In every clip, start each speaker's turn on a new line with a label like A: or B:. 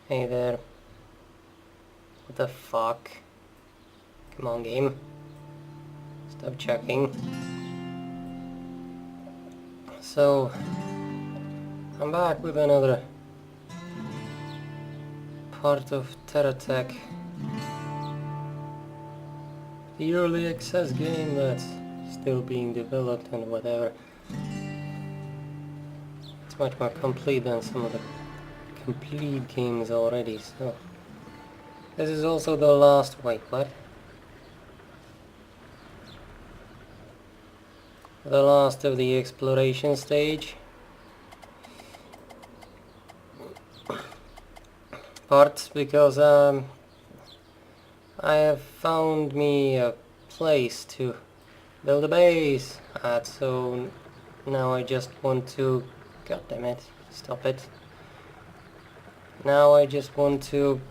A: Hey there. What the fuck? Come on, game. Stop checking. So, I'm back with another part of TerraTech. The early access game that's still being developed and whatever. It's much more complete than some of the complete games already, so... This is also the last... Wait, what? The last of the exploration stage. Parts, because I have found me a place to build a base at, so now I just want to... God damn it, stop it. Now I just want to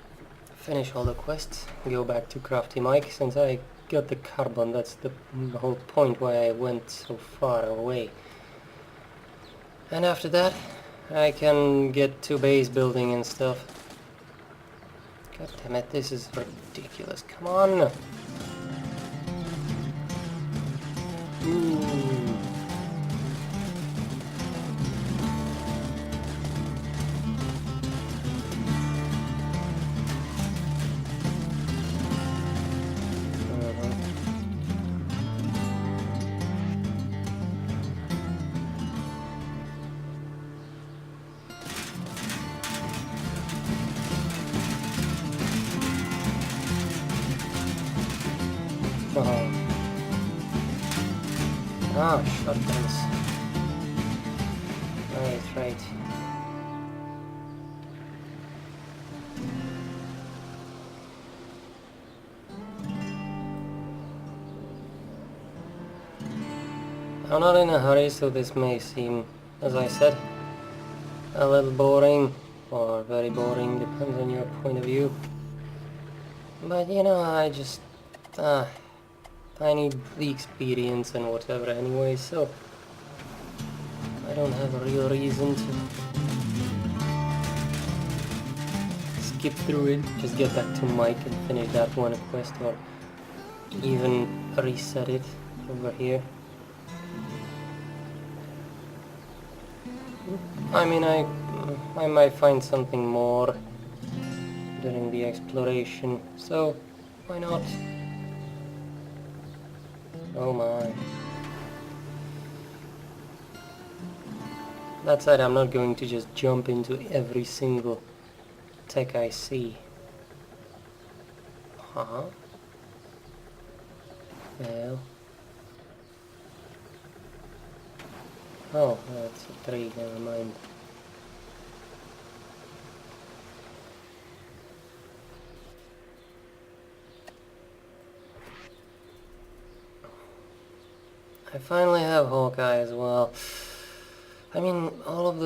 A: finish all the quests, go back to Crafty Mike, since I got the carbon. That's the whole point why I went so far away. And after that I can get to base building and stuff. God damn it, this is ridiculous. Come on! Ooh. Oh. Ah, shotguns. Right. I'm not in a hurry, so this may seem, as I said, a little boring, or very boring, depends on your point of view. But you know, I need the experience and whatever anyway, so I don't have a real reason to skip through it, just get back to Mike and finish that one quest, or even reset it over here. I mean, I might find something more during the exploration, so why not? Oh my. That said, I'm not going to just jump into every single tech I see. Huh? Well. Oh, that's a tree, never mind. I finally have Hawkeye as well. I mean, all of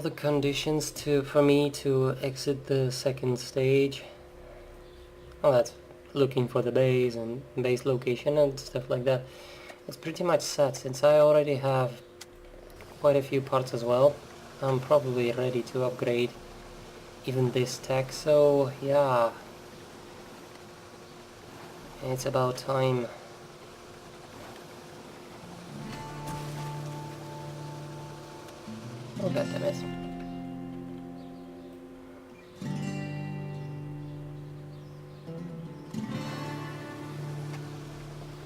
A: the conditions for me to exit the second stage. Well, that's looking for the base and base location and stuff like that. It's pretty much set, since I already have quite a few parts as well. I'm probably ready to upgrade even this tech, so yeah. It's about time. Oh, god damn it.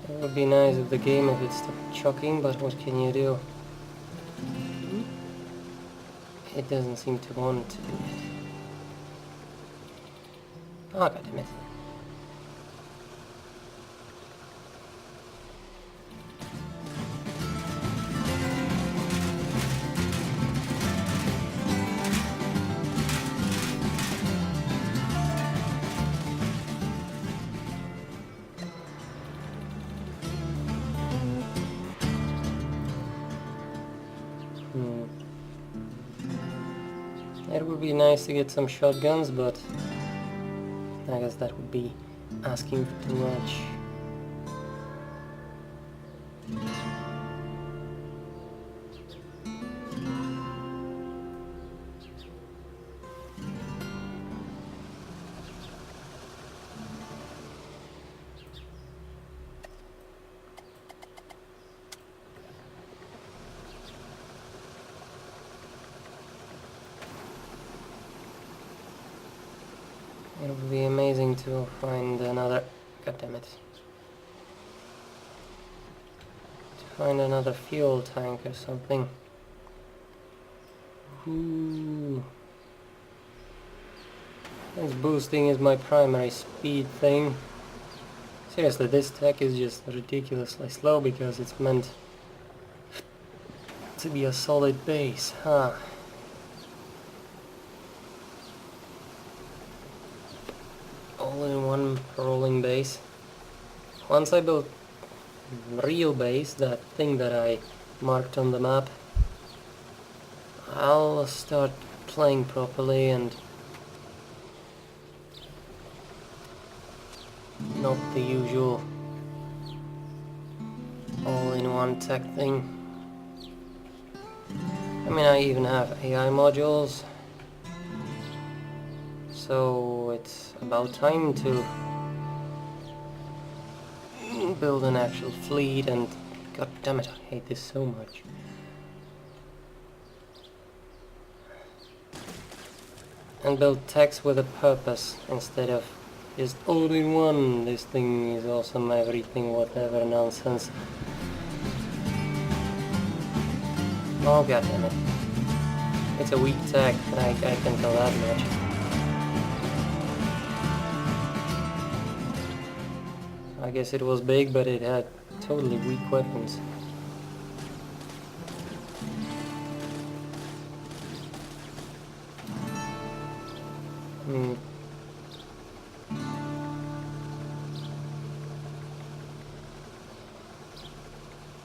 A: It would be nice if the game if it stopped chucking, but what can you do? It doesn't seem to want to do it. Oh, god damn it. It would be nice to get some shotguns, but I guess that would be asking for too much. another... God damn it. To find another fuel tank or something. Ooh. This boosting is my primary speed thing. Seriously, this tech is just ridiculously slow because it's meant to be a solid base, huh? All in one rolling base. Once I build real base, that thing that I marked on the map, I'll start playing properly and not the usual all-in-one tech thing. I mean, I even have AI modules, so it's about time to build an actual fleet, and god damn it, I hate this so much. And build techs with a purpose instead of just all in one, this thing is awesome, everything, whatever nonsense. Oh god damn it. It's a weak tech, I can tell that much. I guess it was big, but it had totally weak weapons.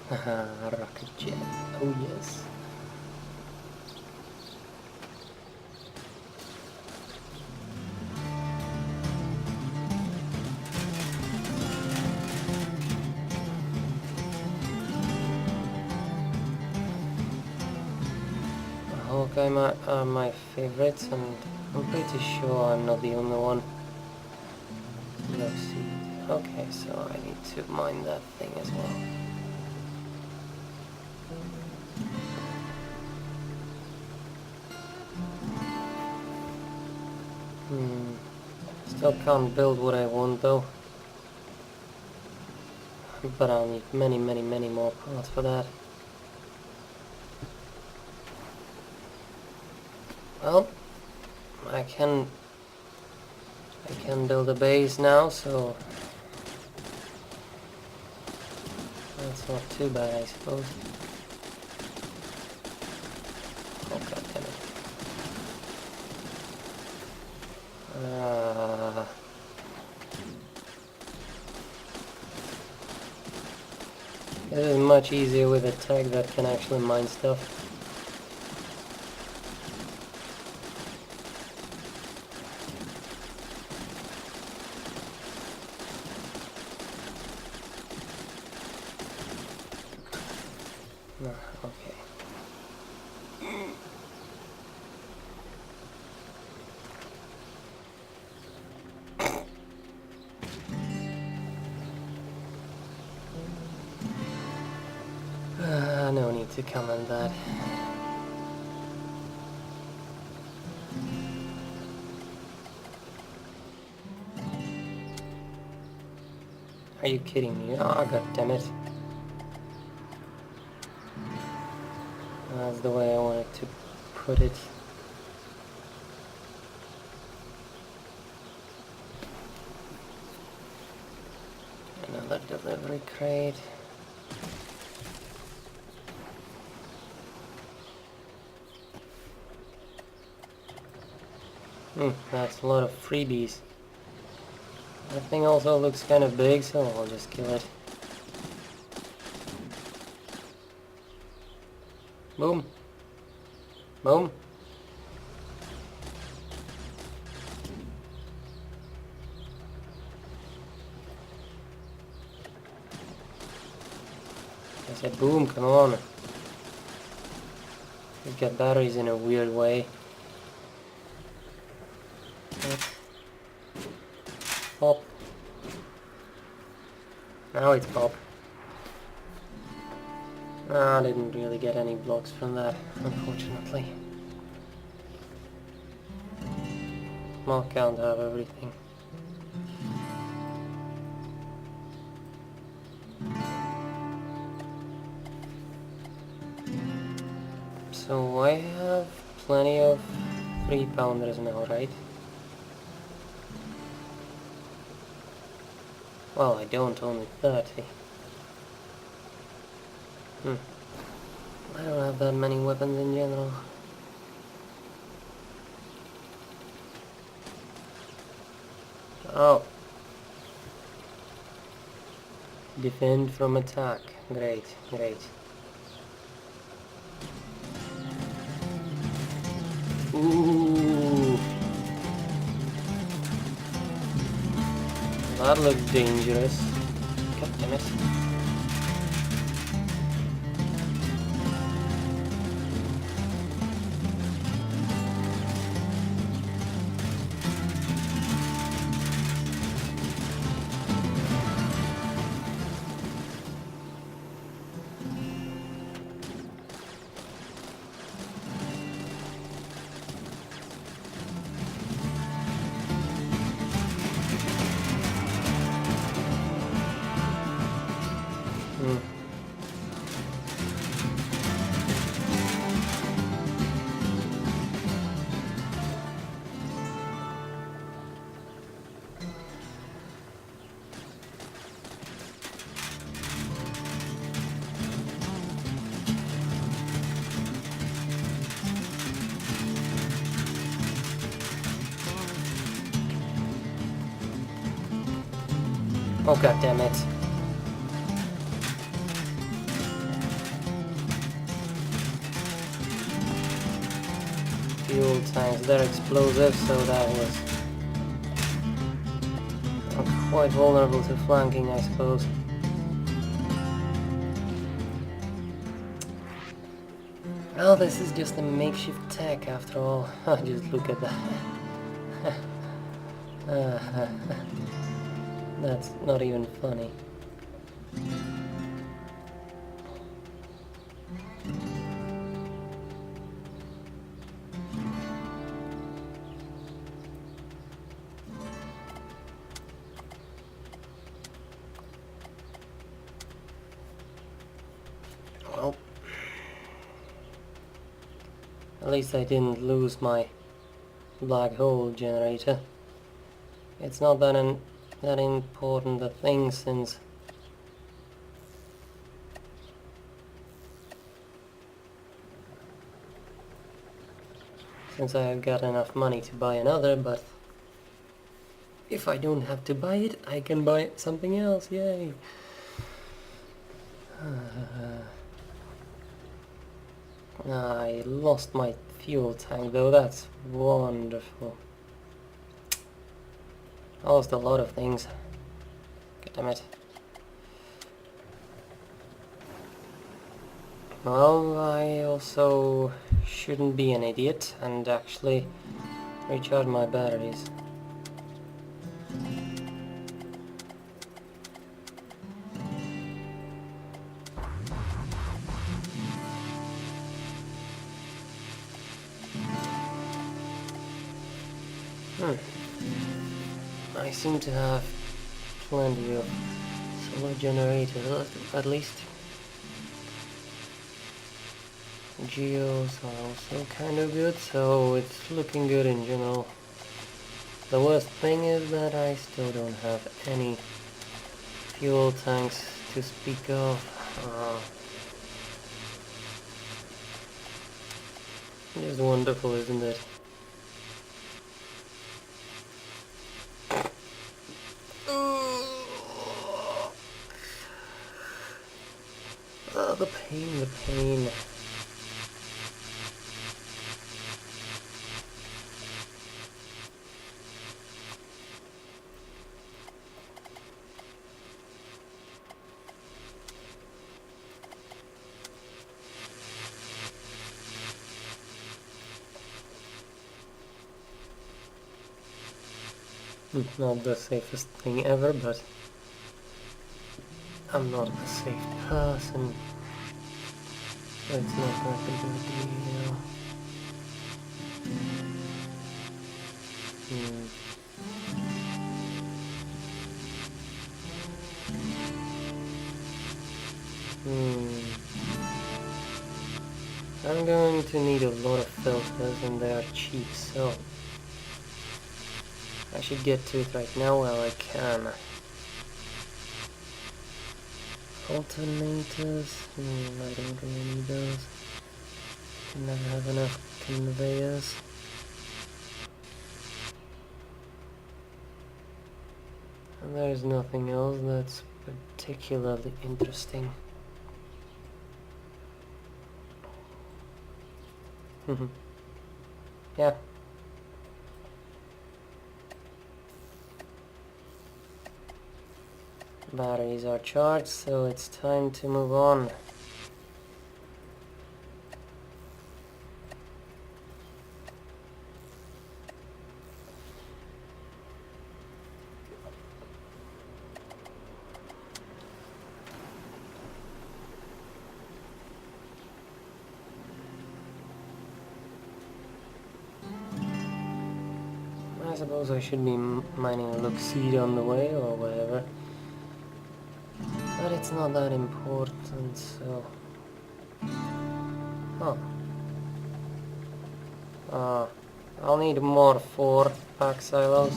A: Haha, rocket jet, oh yes. Hawkeye are my favorites, and I'm pretty sure I'm not the only one. Let's see. Okay, so I need to mine that thing as well. Still can't build what I want though. But I'll need many more parts for that. Well, I can build a base now, so that's not too bad, I suppose. Oh god damn it. It is much easier with a tech that can actually mine stuff. Okay. No need to comment that. Are you kidding me? Oh god damn it. That's the way I wanted to put it. Another delivery crate. That's a lot of freebies. That thing also looks kind of big, so I'll just kill it. Boom. Boom. I said boom, come on. You've got batteries in a weird way. Pop. Now it's pop. I didn't really get any blocks from that, unfortunately. Well, can't have everything. So I have plenty of 3-pounders now, right? Well, I don't, only 30. I don't have that many weapons in general. Oh. Defend from attack. Great, great. Ooh. That looks dangerous. God damn it. Hmm. Oh god damn it. Fuel tanks, they're explosive, so that was quite vulnerable to flanking, I suppose. Well, this is just a makeshift tech after all. Just look at that. That's not even funny. Well, at least I didn't lose my black hole generator. It's not that important a thing since I've got enough money to buy another, but if I don't have to buy it, I can buy something else, yay! I lost my fuel tank though, that's wonderful. I lost a lot of things. God damn it. Well, I also shouldn't be an idiot and actually recharge my batteries. I seem to have plenty of solar generators, at least. Geos are also kind of good, so it's looking good in general. The worst thing is that I still don't have any fuel tanks to speak of. It's wonderful, isn't it? Oh, the pain, the pain. Not the safest thing ever, but I'm not a safe person, so it's not that big of a deal. I'm going to need a lot of filters and they are cheap, so I should get to it right now while I can. Alternators, I don't really need those. Can never have enough conveyors. And there's nothing else that's particularly interesting. Yeah. Batteries are charged, so it's time to move on. I suppose I should be mining a Luxeed on the way or whatever. But it's not that important, so... Oh. I'll need more 4-pack silos.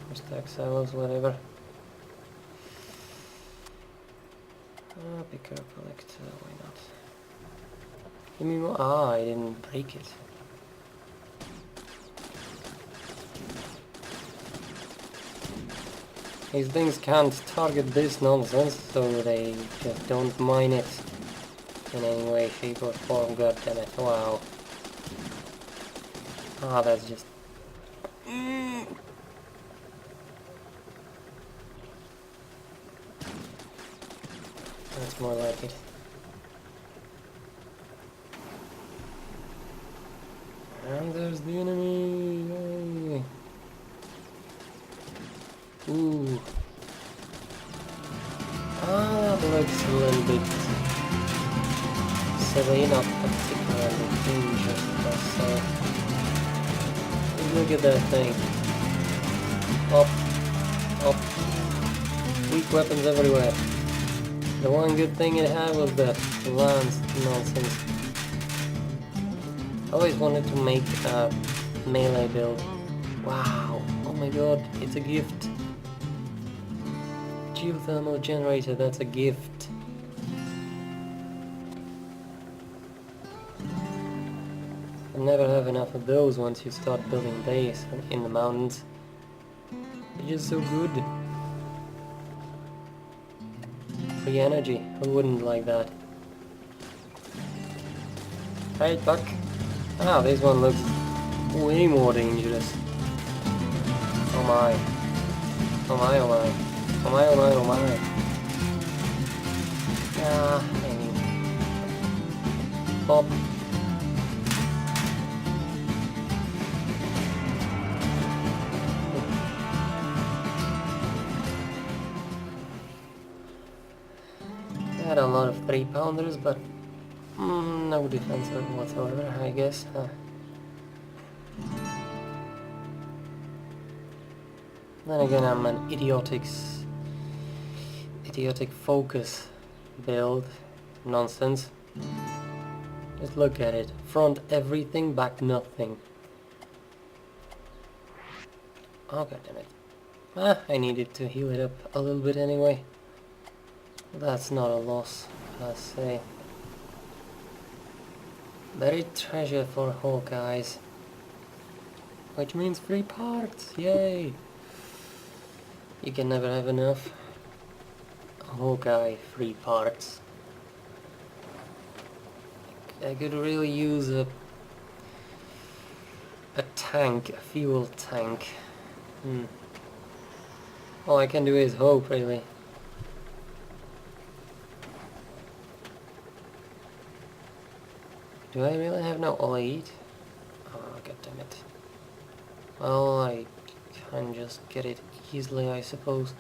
A: Or stack silos, whatever. Picker collector, why not? Give me more. I didn't break it. These things can't target this nonsense, so they just don't mine it in any way, shape or form. God damn it, wow. That's just... That's more like it. And there's the enemy! Yay. Ooh. That looks a little bit silly, not particularly dangerous per se. Look at that thing. Up. Up. Weak weapons everywhere. The one good thing it had was the lance nonsense. I always wanted to make a melee build. Wow. Oh my god, it's a gift. Geothermal generator, that's a gift. You'll never have enough of those once you start building base in the mountains. They're just so good. Free energy, who wouldn't like that? Hey, Buck. This one looks way more dangerous. Oh my. Oh my, oh my. Oh my, oh my, oh my. Pop. I had a lot of 3-pounders, but no defense whatsoever, I guess. Then again, I'm an idiotic focus build. Nonsense. Just look at it. Front everything, back nothing. Oh god damn it. I needed to heal it up a little bit anyway. That's not a loss, per se. Buried treasure for Hawkeyes. Which means free parts, yay! You can never have enough Hawkeye free parts. I could really use a tank, a fuel tank. All I can do is hope, really. Do I really have no lead? Oh, god damn it. Well, I can just get it easily, I suppose.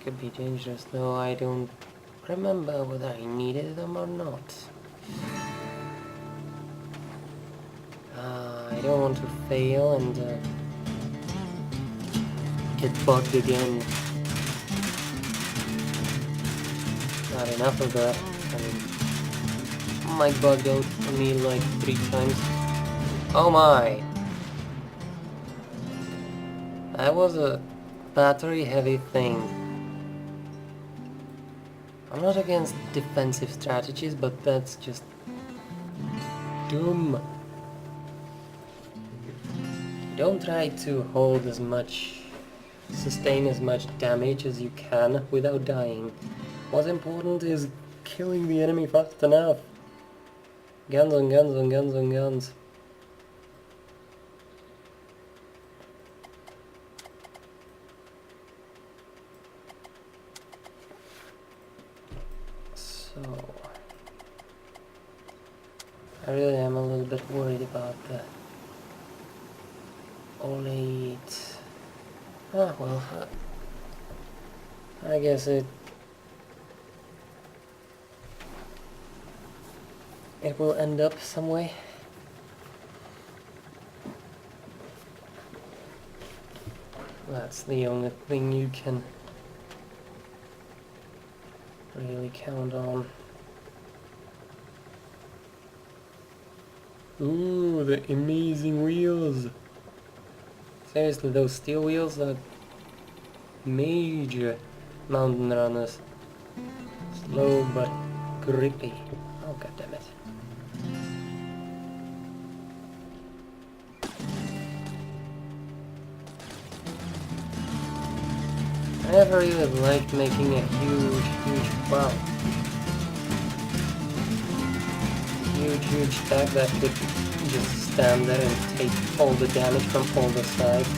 A: Could be dangerous, though. I don't remember whether I needed them or not. I don't want to fail and get bugged again. Not enough of that. I mean, might bug out for me like 3 times. Oh my! That was a battery heavy thing. I'm not against defensive strategies, but that's just dumb. Don't try to hold as much, sustain as much damage as you can without dying. What's important is killing the enemy fast enough. Guns on guns on guns on guns. So I really am a little bit worried about the OLED. Ah, well, I guess it will end up some way. That's the only thing you can really count on. Ooh, the amazing wheels! Seriously, those steel wheels are major mountain runners. Slow but grippy. Oh, god damn it. I never really liked making a huge stack that could just stand there and take all the damage from all the sides.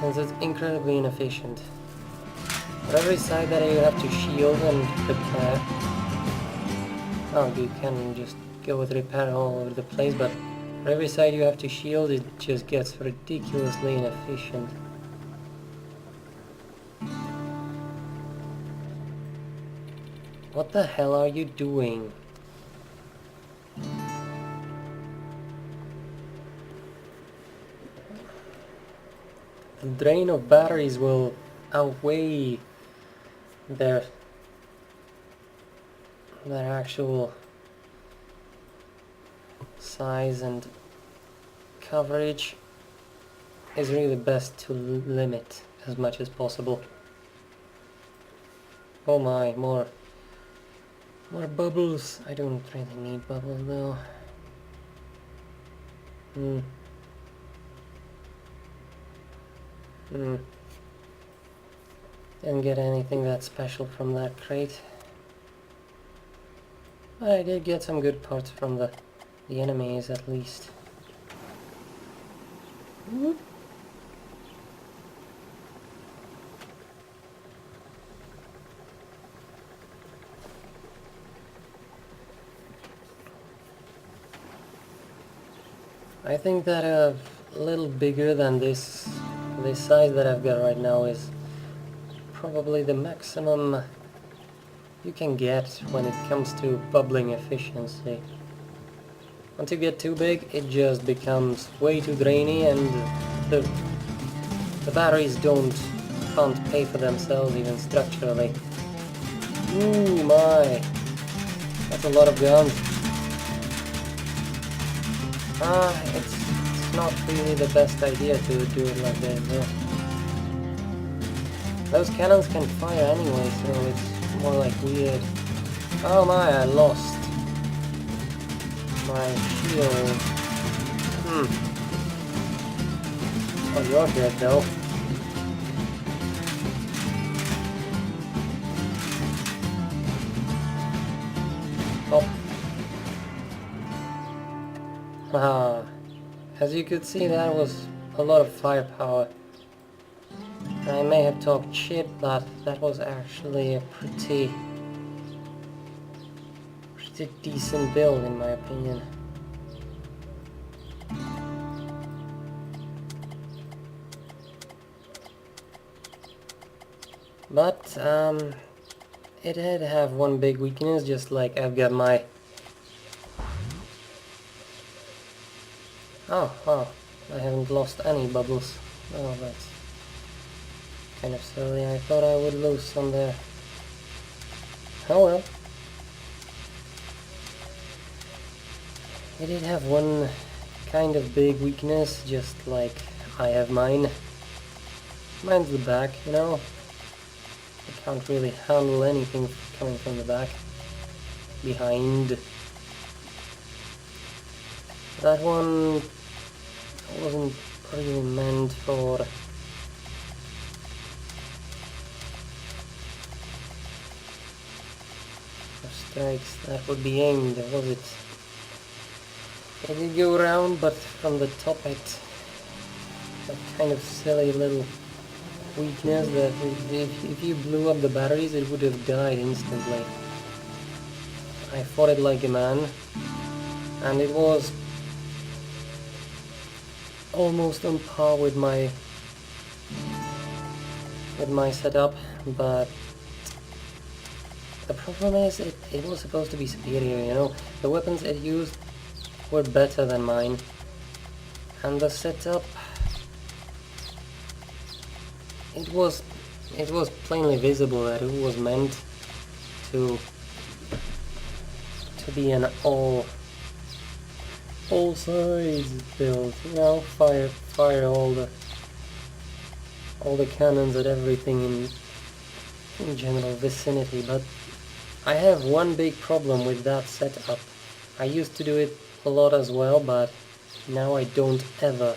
A: Since it's incredibly inefficient. For every side that you have to shield and repair, oh, you can just go with repair all over the place, but for every side you have to shield, it just gets ridiculously inefficient. What the hell are you doing? The drain of batteries will outweigh their actual size, and coverage is really best to limit as much as possible. Oh my, more bubbles. I don't really need bubbles though. Didn't get anything that special from that crate. But I did get some good parts from the enemies at least. I think that a little bigger than this size that I've got right now is probably the maximum you can get when it comes to bubbling efficiency. Once you get too big, it just becomes way too drainy, and the batteries can't pay for themselves even structurally. Ooh my, that's a lot of guns. It's not really the best idea to do it like this, though. Those cannons can fire anyway, so it's more like weird. Oh my, I lost my shield. Oh, you're dead though. Oh. As you could see, that was a lot of firepower. I may have talked shit, but that was actually a pretty decent build in my opinion. But it did have one big weakness, just like I've got my... Oh, I haven't lost any bubbles. Oh, that's kind of silly. I thought I would lose some there. Oh well. It did have one kind of big weakness, just like I have mine. Mine's the back, you know? I can't really handle anything coming from the back. Behind. That one wasn't really meant for strikes that would be aimed, was it? It did go around, but from the top that kind of silly little weakness that if you blew up the batteries it would have died instantly. I fought it like a man, and it was almost on par with my setup, but the problem is it was supposed to be superior, you know. The weapons it used were better than mine, and the setup, it was plainly visible that it was meant to be an all sides build, you know, fire all the cannons at everything in general vicinity. But I have one big problem with that setup. I used to do it a lot as well, but now I don't ever.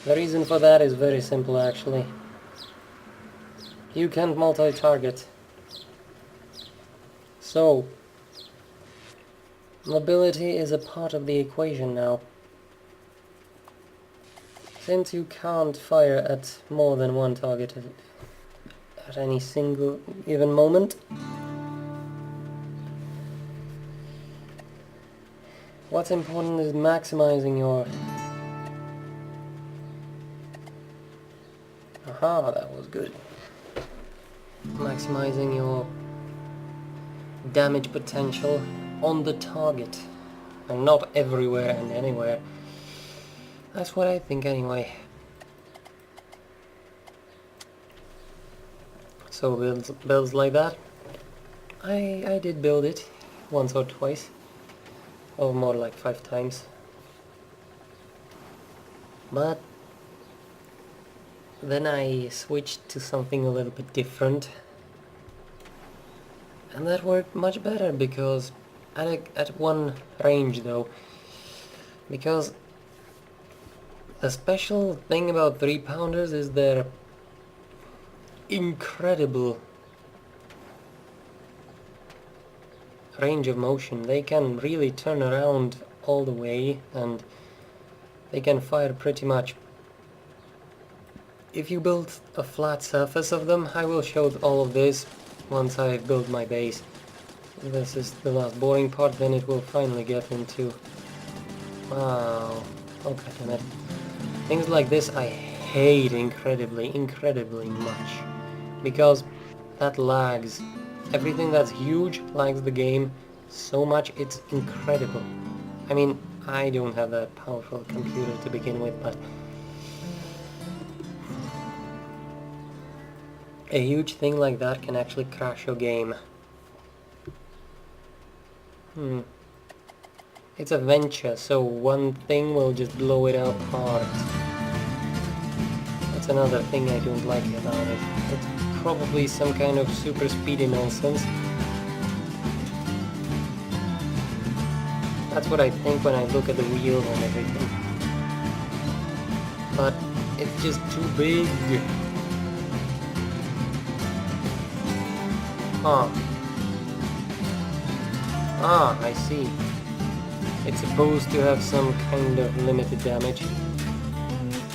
A: The reason for that is very simple actually. You can't multi-target. So mobility is a part of the equation now. Since you can't fire at more than one target at any single given moment, what's important is maximizing your... Aha, that was good. Maximizing your damage potential on the target, and not everywhere and anywhere. That's what I think anyway. So builds like that, I did build it once or twice, or more like 5 times. But then I switched to something a little bit different, and that worked much better, because at one range though, because the special thing about 3-pounders is their incredible range of motion. They can really turn around all the way, and they can fire pretty much. If you build a flat surface of them, I will show all of this once I build my base. This is the last boring part, then it will finally get into... Wow, okay, damn it. Things like this I hate incredibly much, because that lags. Everything that's huge lags the game so much, it's incredible. I mean, I don't have that powerful computer to begin with, but a huge thing like that can actually crash your game. It's a venture, so one thing will just blow it apart. That's another thing I don't like about it. It's probably some kind of super speedy nonsense. That's what I think when I look at the wheel and everything. But it's just too big. I see. It's supposed to have some kind of limited damage.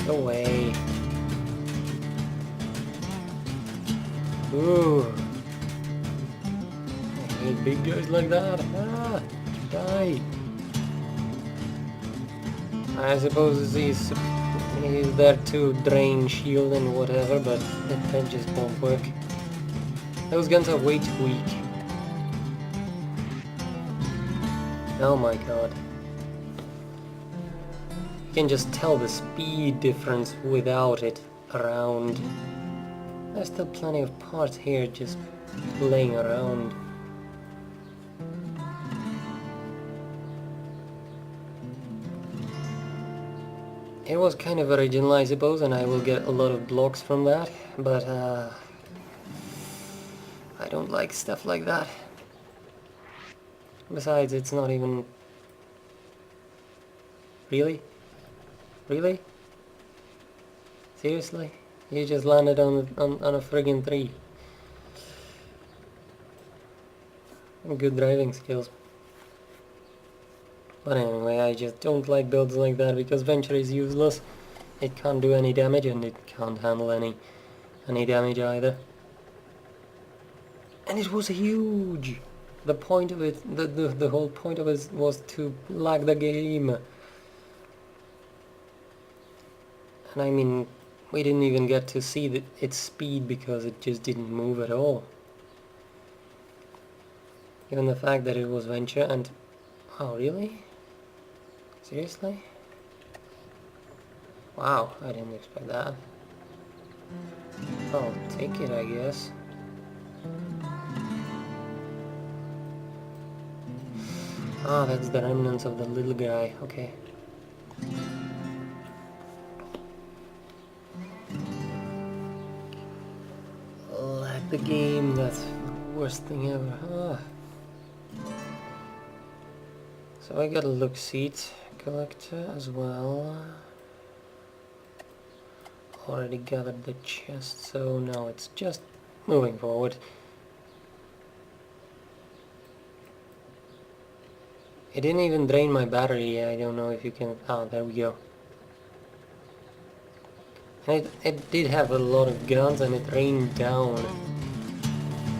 A: Go away. Ooh. I hate big guys like that. Die. I suppose he's there to drain shield and whatever, but that just won't work. Those guns are way too weak. Oh my god. You can just tell the speed difference without it around. There's still plenty of parts here, just playing around. It was kind of original, I suppose, and I will get a lot of blocks from that, but I don't like stuff like that. Besides, it's not even... Really? Really? Seriously? You just landed on a friggin' tree. Good driving skills. But anyway, I just don't like builds like that because Venture is useless. It can't do any damage and it can't handle any damage either. And it was huge! The point of it, the whole point of it was to lag the game. And I mean, we didn't even get to see its speed because it just didn't move at all. Given the fact that it was Venture and... Oh, really? Seriously? Wow, I didn't expect that. I'll take it, I guess. Ah, that's the remnants of the little guy, okay. Lag the game, that's the worst thing ever. Ah. So I got a look seat collector as well. Already gathered the chest, so now it's just moving forward. It didn't even drain my battery. I don't know if you can... Ah, there we go. And it did have a lot of guns and it rained down.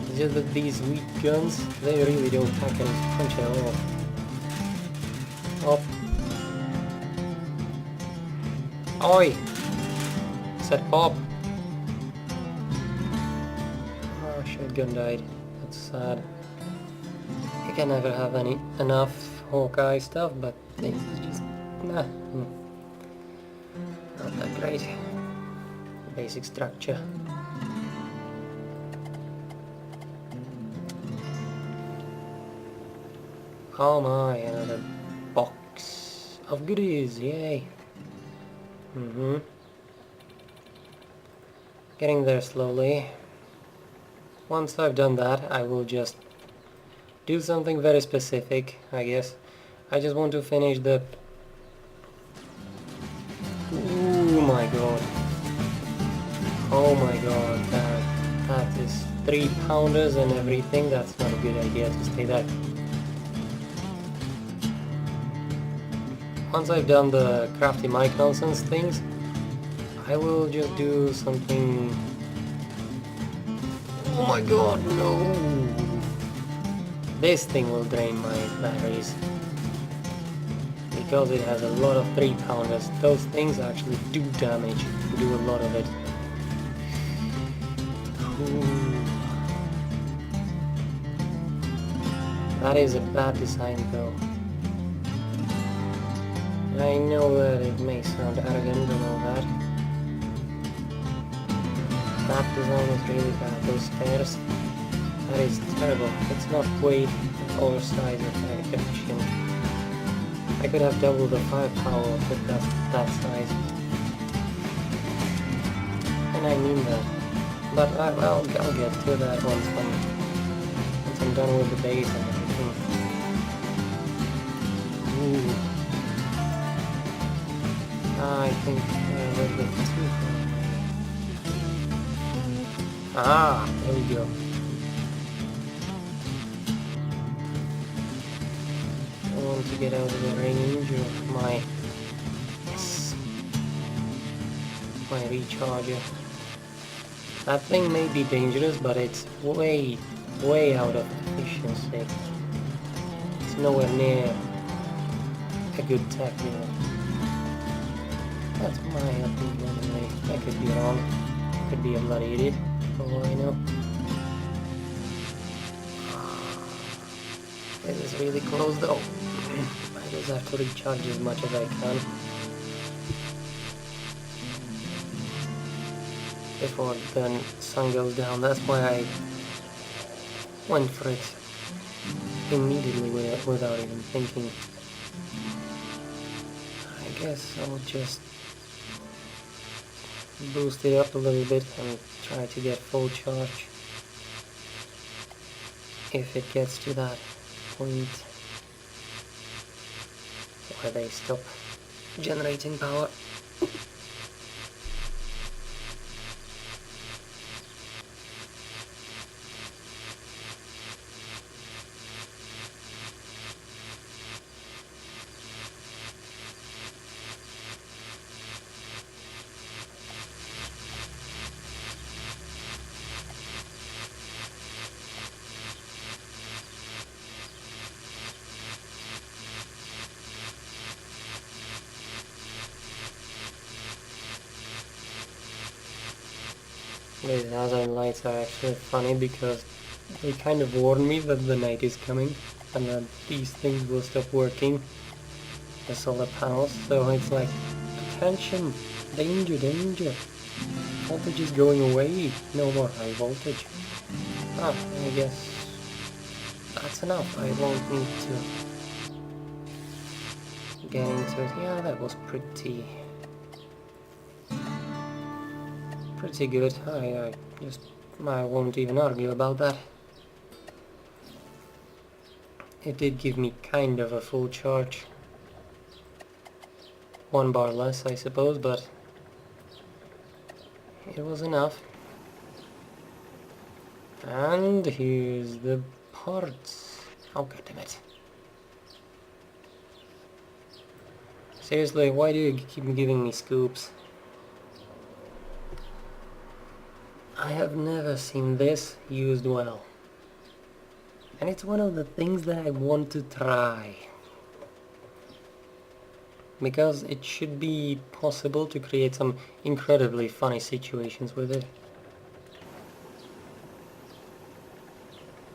A: It's just that these weak guns, they really don't pack any punch at all. Oh. Oi! Said pop! Oh, shotgun died. That's sad. You can never have enough Hawkeye stuff, but this is just... nah. Not that great. Basic structure. Oh my, another box of goodies, yay! Getting there slowly. Once I've done that, I will just do something very specific, I guess. I just want to finish the... Oh my god. Oh my god, that is 3-pounders and everything. That's not a good idea to stay there. Once I've done the crafty mic nonsense things, I will just do something... Oh my god, no! This thing will drain my batteries. Because it has a lot of 3-pounders. Those things actually do damage, do a lot of it. Ooh. That is a bad design though. I know that it may sound arrogant and all that. That design is really bad, those stairs. That is terrible. It's not weight or size efficient. I could have doubled the firepower with that size. And I mean that. But I'll get to that once I'm done with the base and everything. Ooh. I think a little bit too far. Ah, there we go. I want to get out of the range of my... Yes. My recharger. That thing may be dangerous, but it's way out of efficiency. It's nowhere near a good tech, you know. That's my opinion anyway. I could be wrong. I could be a bloody idiot, for all I know. This is really close though. I just have to recharge as much as I can before the sun goes down. That's why went for it immediately without even thinking. I guess I'll just boost it up a little bit and try to get full charge if it gets to that point where they stop generating power. These hazard lights are actually funny because they kind of warn me that the night is coming and that these things will stop working, the solar panels, so it's like, attention, danger, danger, voltage is going away, no more high voltage. Ah, I guess that's enough, I won't need to get into it. Yeah, that was pretty good. I won't even argue about that. It did give me kind of a full charge. 1 bar less, I suppose, but it was enough. And here's the parts. Oh, god damn it. Seriously, why do you keep giving me scoops? I have never seen this used well. And it's one of the things that I want to try. Because it should be possible to create some incredibly funny situations with it.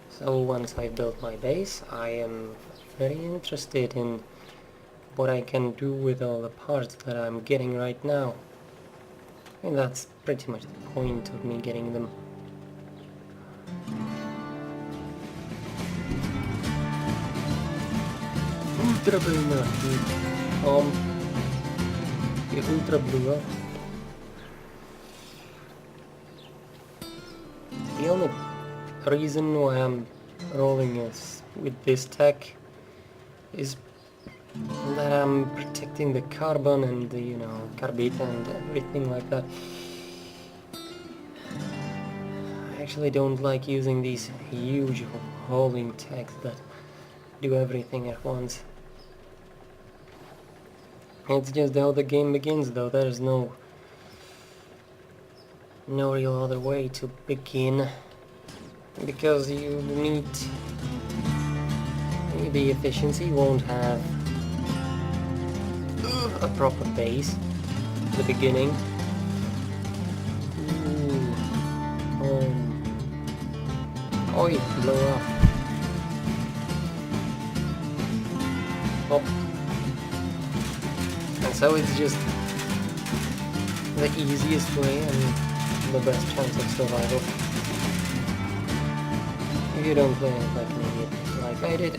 A: So once I've built my base, I am very interested in what I can do with all the parts that I'm getting right now. And that's pretty much the point of me getting them. Ultra boomer, you ultra blew up. The only reason why I'm rolling with this tech is that I'm protecting the carbon and the, carbide and everything like that. I actually don't like using these huge hauling techs that do everything at once. It's just how the game begins, though. There's no real other way to begin, because you need the efficiency. Won't have a proper base at the beginning. Oh, you blow up. Oh. And so it's just the easiest way and the best chance of survival. If you don't play it like an idiot, like I did.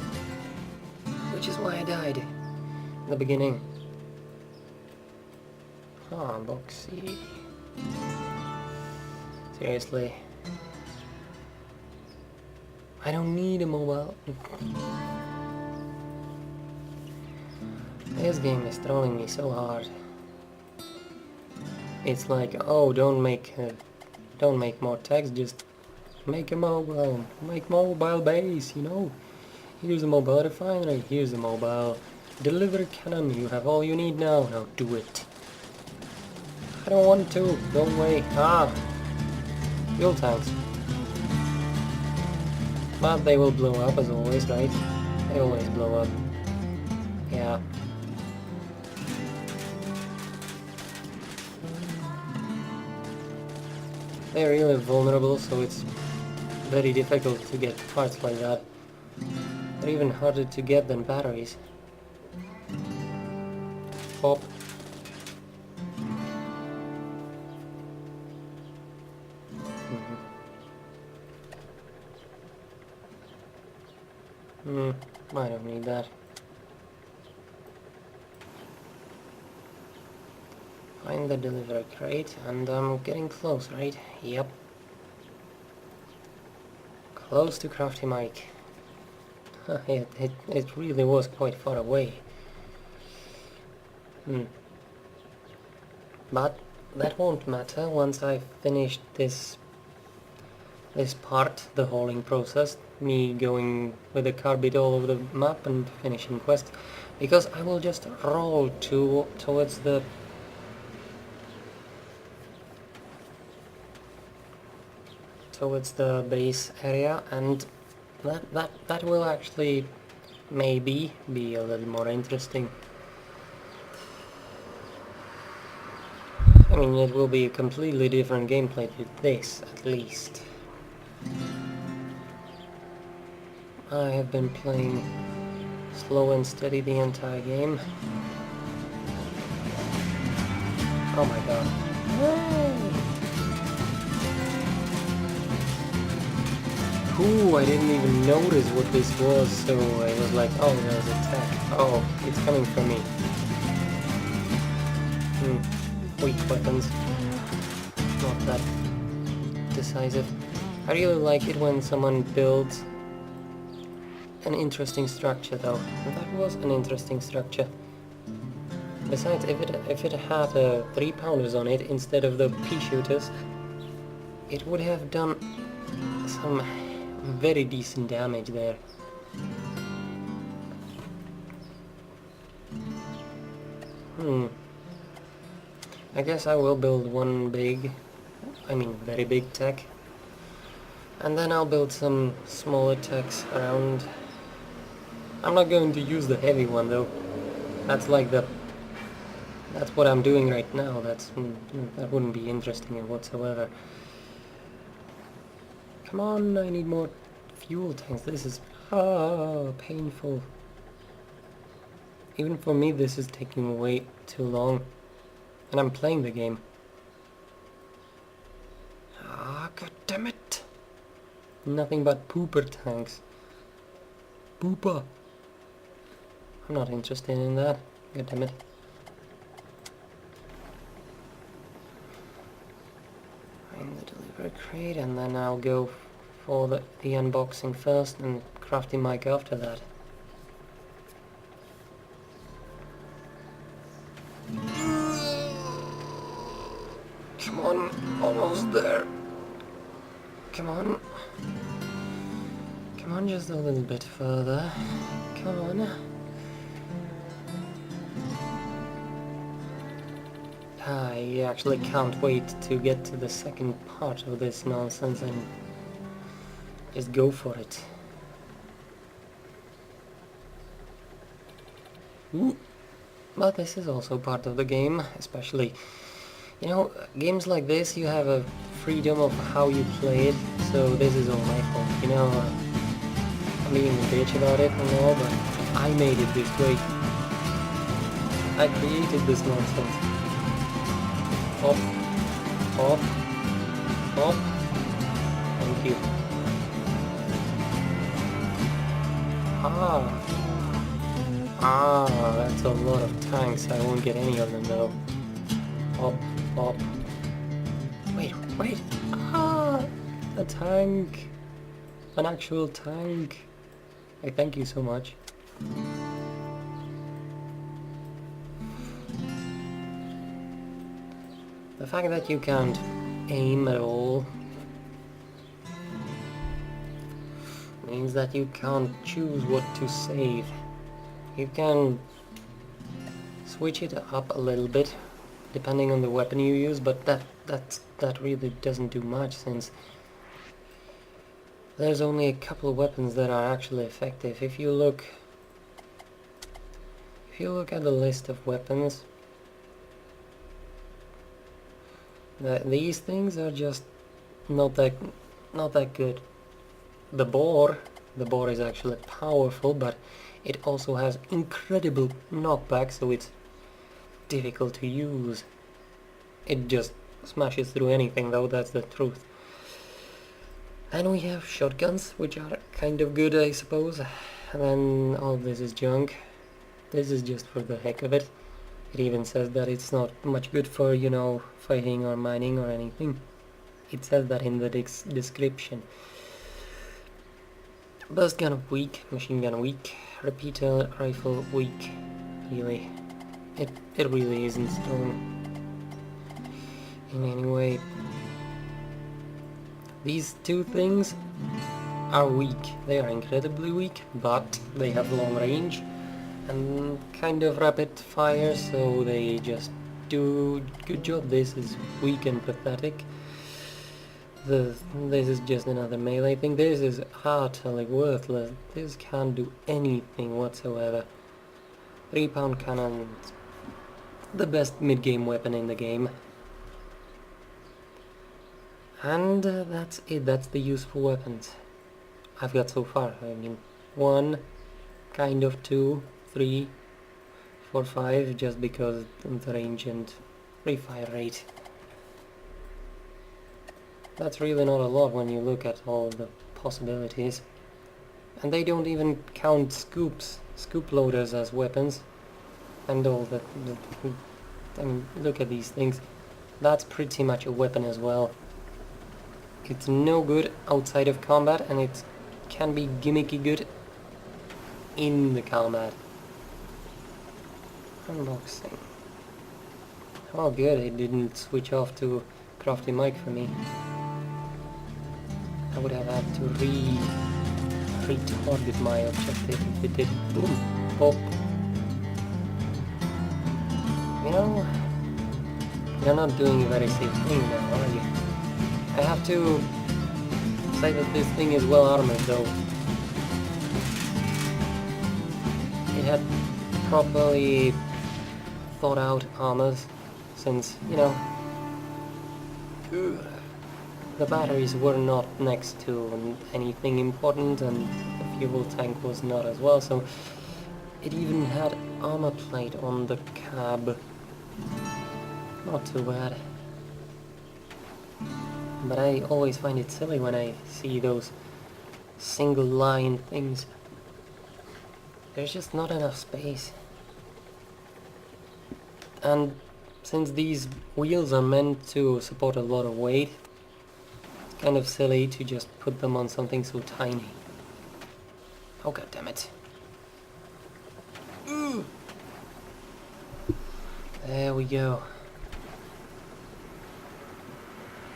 A: Which is why I died in the beginning. Ah, boxy. Seriously. I don't need a mobile. This game is throwing me so hard. It's like, oh, don't make more text, just make a mobile base, Here's a mobile refinery, here's a mobile delivery cannon, you have all you need now, do it. I don't want to, no way. Fuel tanks. But they will blow up as always, right? They always blow up. Yeah. They're really vulnerable, so it's very difficult to get parts like that. They're even harder to get than batteries. Pop. I don't need that. Find the delivery crate, and I'm getting close, right? Yep. Close to Crafty Mike. it really was quite far away. But that won't matter once I finish this part, the hauling process, me going with the car bit all over the map and finishing quests, because I will just roll towards the base area, and that will actually maybe be a little more interesting. I mean, it will be a completely different gameplay to this, at least. I have been playing slow and steady the entire game. Oh my god. Ooh, I didn't even notice what this was, so I was like, oh, there's a tech. Oh, it's coming for me. Weak weapons. Not that decisive. I really like it when someone builds an interesting structure, though. That was an interesting structure. Besides, if it had 3-pounders on it instead of the pea shooters, it would have done some very decent damage there. I guess I will build one very big tech, and then I'll build some smaller techs around. I'm not going to use the heavy one though. That's what I'm doing right now. That wouldn't be interesting whatsoever. Come on, I need more fuel tanks. This is painful. Even for me, this is taking way too long. And I'm playing the game. God damn it! Nothing but pooper tanks. Pooper! I'm not interested in that. God damn it. Find the delivery crate, and then I'll go for the unboxing first and Crafty Mike after that. Come on, almost there. Come on. Come on, just a little bit further. Come on. I actually can't wait to get to the second part of this nonsense and just go for it. Ooh. But this is also part of the game, especially, you know, games like this, you have a freedom of how you play it, so this is all my fault, you know. I'm being a bitch about it and all, but I made it this way. I created this nonsense. Hop, hop, hop. Thank you. That's a lot of tanks. I won't get any of them though. Hop, hop. Wait. A tank. An actual tank. I thank you so much. The fact that you can't aim at all means that you can't choose what to save. You can switch it up a little bit depending on the weapon you use, but that really doesn't do much, since there's only a couple of weapons that are actually effective. If you look at the list of weapons, these things are just not that good. The boar is actually powerful, but it also has incredible knockback, so it's difficult to use. It just smashes through anything, though, that's the truth. And we have shotguns, which are kind of good, I suppose. And then all this is junk. This is just for the heck of it. It even says that it's not much good for, you know, fighting or mining or anything. It says that in the description. Burst gun weak, machine gun weak, repeater rifle weak. Really, it really isn't strong in any way. These two things are weak. They are incredibly weak, but they have long range and kind of rapid fire, so they just do good job. This is weak and pathetic. This is just another melee thing. This is utterly worthless. This can't do anything whatsoever. 3-pound cannon, the best mid-game weapon in the game. And that's it. That's the useful weapons I've got so far. I mean, 1, kind of 2, 3, 4, 5, just because of the range and free fire rate. That's really not a lot when you look at all the possibilities. And they don't even count scoop loaders as weapons. And all the I mean, look at these things. That's pretty much a weapon as well. It's no good outside of combat, and it can be gimmicky good in the combat. Unboxing. Oh good, it didn't switch off to crafty mic for me. I would have had to re-target my objective if it did. Boom! Pop! You know, you're not doing a very safe thing now, are you? I have to say that this thing is well armored though. It had properly thought out armors, since, you know, the batteries were not next to anything important, and the fuel tank was not as well, so it even had armor plate on the cab. Not too bad. But I always find it silly when I see those single line things. There's just not enough space. And since these wheels are meant to support a lot of weight, it's kind of silly to just put them on something so tiny. Oh god damn it. There we go.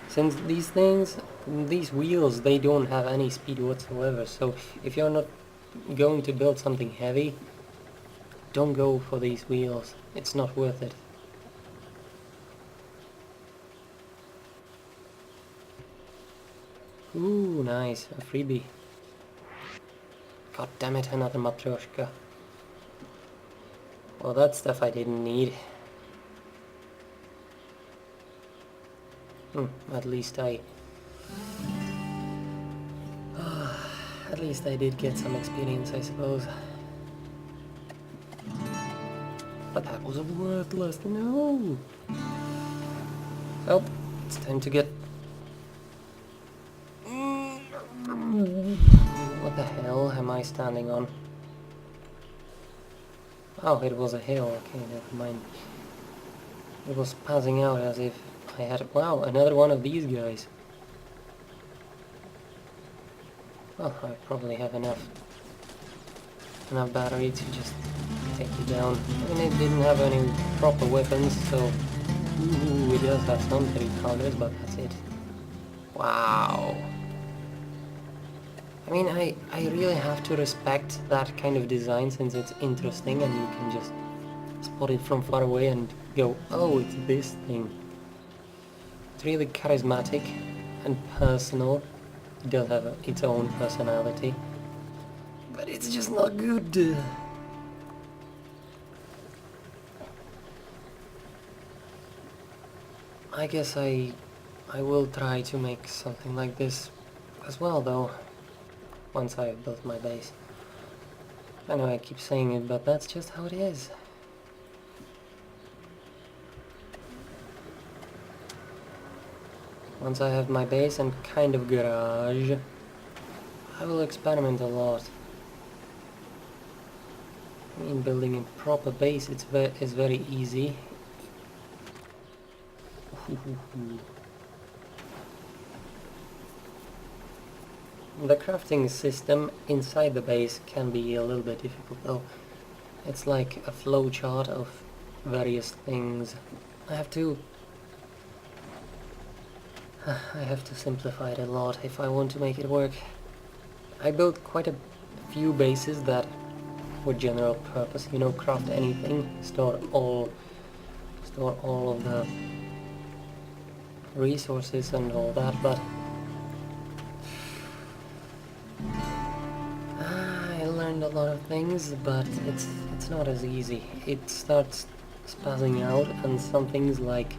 A: Since these wheels, they don't have any speed whatsoever, so if you're not going to build something heavy, don't go for these wheels. It's not worth it. Ooh, nice, a freebie. God damn it, another matryoshka. Well, that stuff I didn't need. At least I did get some experience, I suppose. But that was worthless, no! Oh, it's time to get... What the hell am I standing on? Oh, it was a hill, okay, never mind. It was passing out as if I had... Wow, another one of these guys. Well, I probably have enough battery to just take it down. I mean, it didn't have any proper weapons, so... Ooh, it does have some 3-pounders, but that's it. Wow. I mean, I really have to respect that kind of design, since it's interesting and you can just spot it from far away and go, oh, it's this thing. It's really charismatic and personal. It does have its own personality, but it's just not good. I guess I will try to make something like this as well, though, once I've built my base. I know I keep saying it, but that's just how it is. Once I have my base and kind of garage, I will experiment a lot. mean, building a proper base is very easy. The crafting system inside the base can be a little bit difficult though. It's like a flowchart of various things. I have to simplify it a lot if I want to make it work. I built quite a few bases that were general purpose, you know, craft anything, store all of the resources and all that, but I learned a lot of things, but it's not as easy. It starts spazzing out, and some things like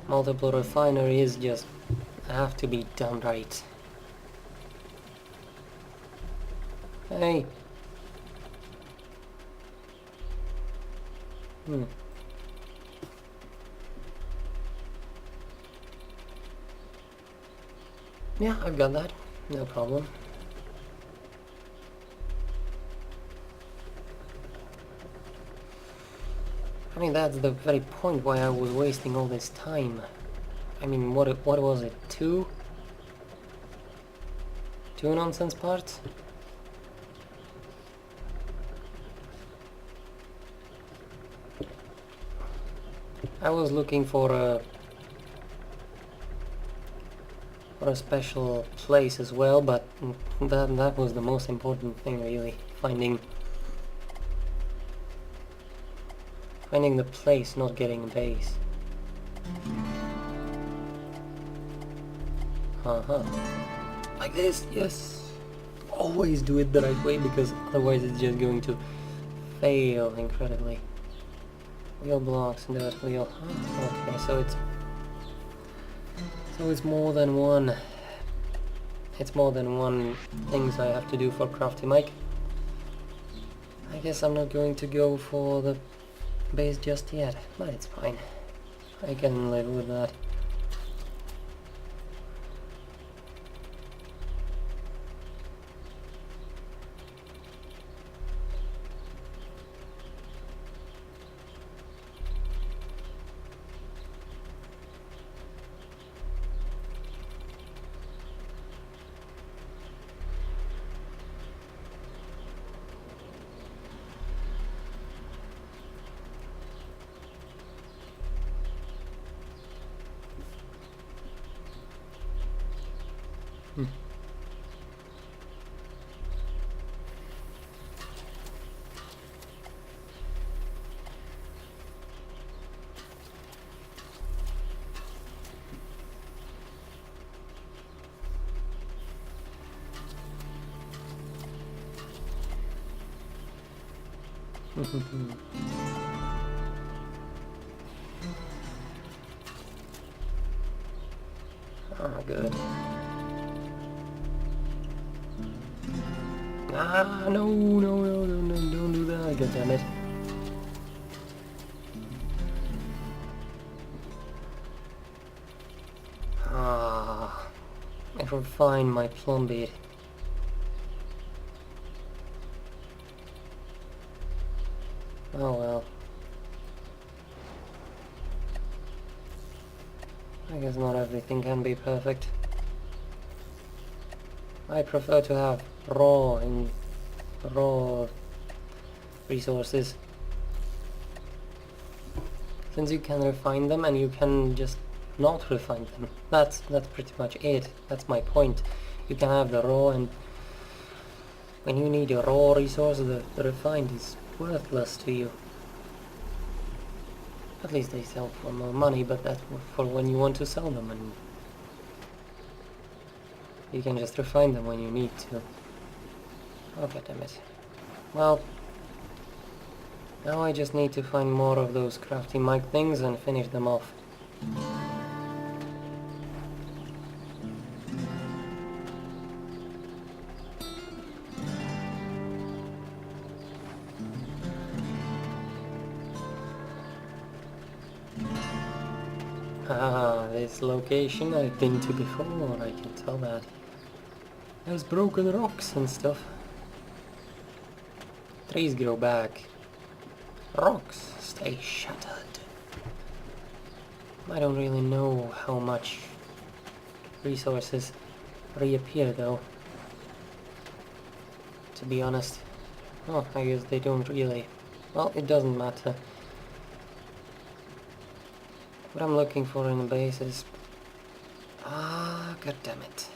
A: multiple refineries just have to be done right. Hey! Yeah, I've got that. No problem. I mean, that's the very point why I was wasting all this time. I mean, what was it? Two nonsense parts? I was looking for a special place as well, but that was the most important thing, really. Finding the place, not getting a base. Like this, yes! Always do it the right way, because otherwise it's just going to fail incredibly. Wheel blocks, dirt wheel. Okay, so it's more than one. It's more than one things I have to do for crafting Mike. I guess I'm not going to go for the base just yet, but it's fine. I can live with that. Oh, good. No, don't do that, god damn it. I refined my plum bead. Oh well. I guess not everything can be perfect. I prefer to have raw resources, since you can refine them and you can just not refine them. That's pretty much it. That's my point. You can have the raw, and when you need a raw resource, the refined is worthless to you. At least they sell for more money, but that's for when you want to sell them, and you can just refine them when you need to. Oh god damn it. Well, now I just need to find more of those crafty mic things and finish them off. This location I've been to before, I can tell that. There's broken rocks and stuff. Trees grow back. Rocks stay shattered. I don't really know how much resources reappear though, to be honest. Oh, I guess they don't really. Well, it doesn't matter. What I'm looking for in a base is... Ah, god damn it.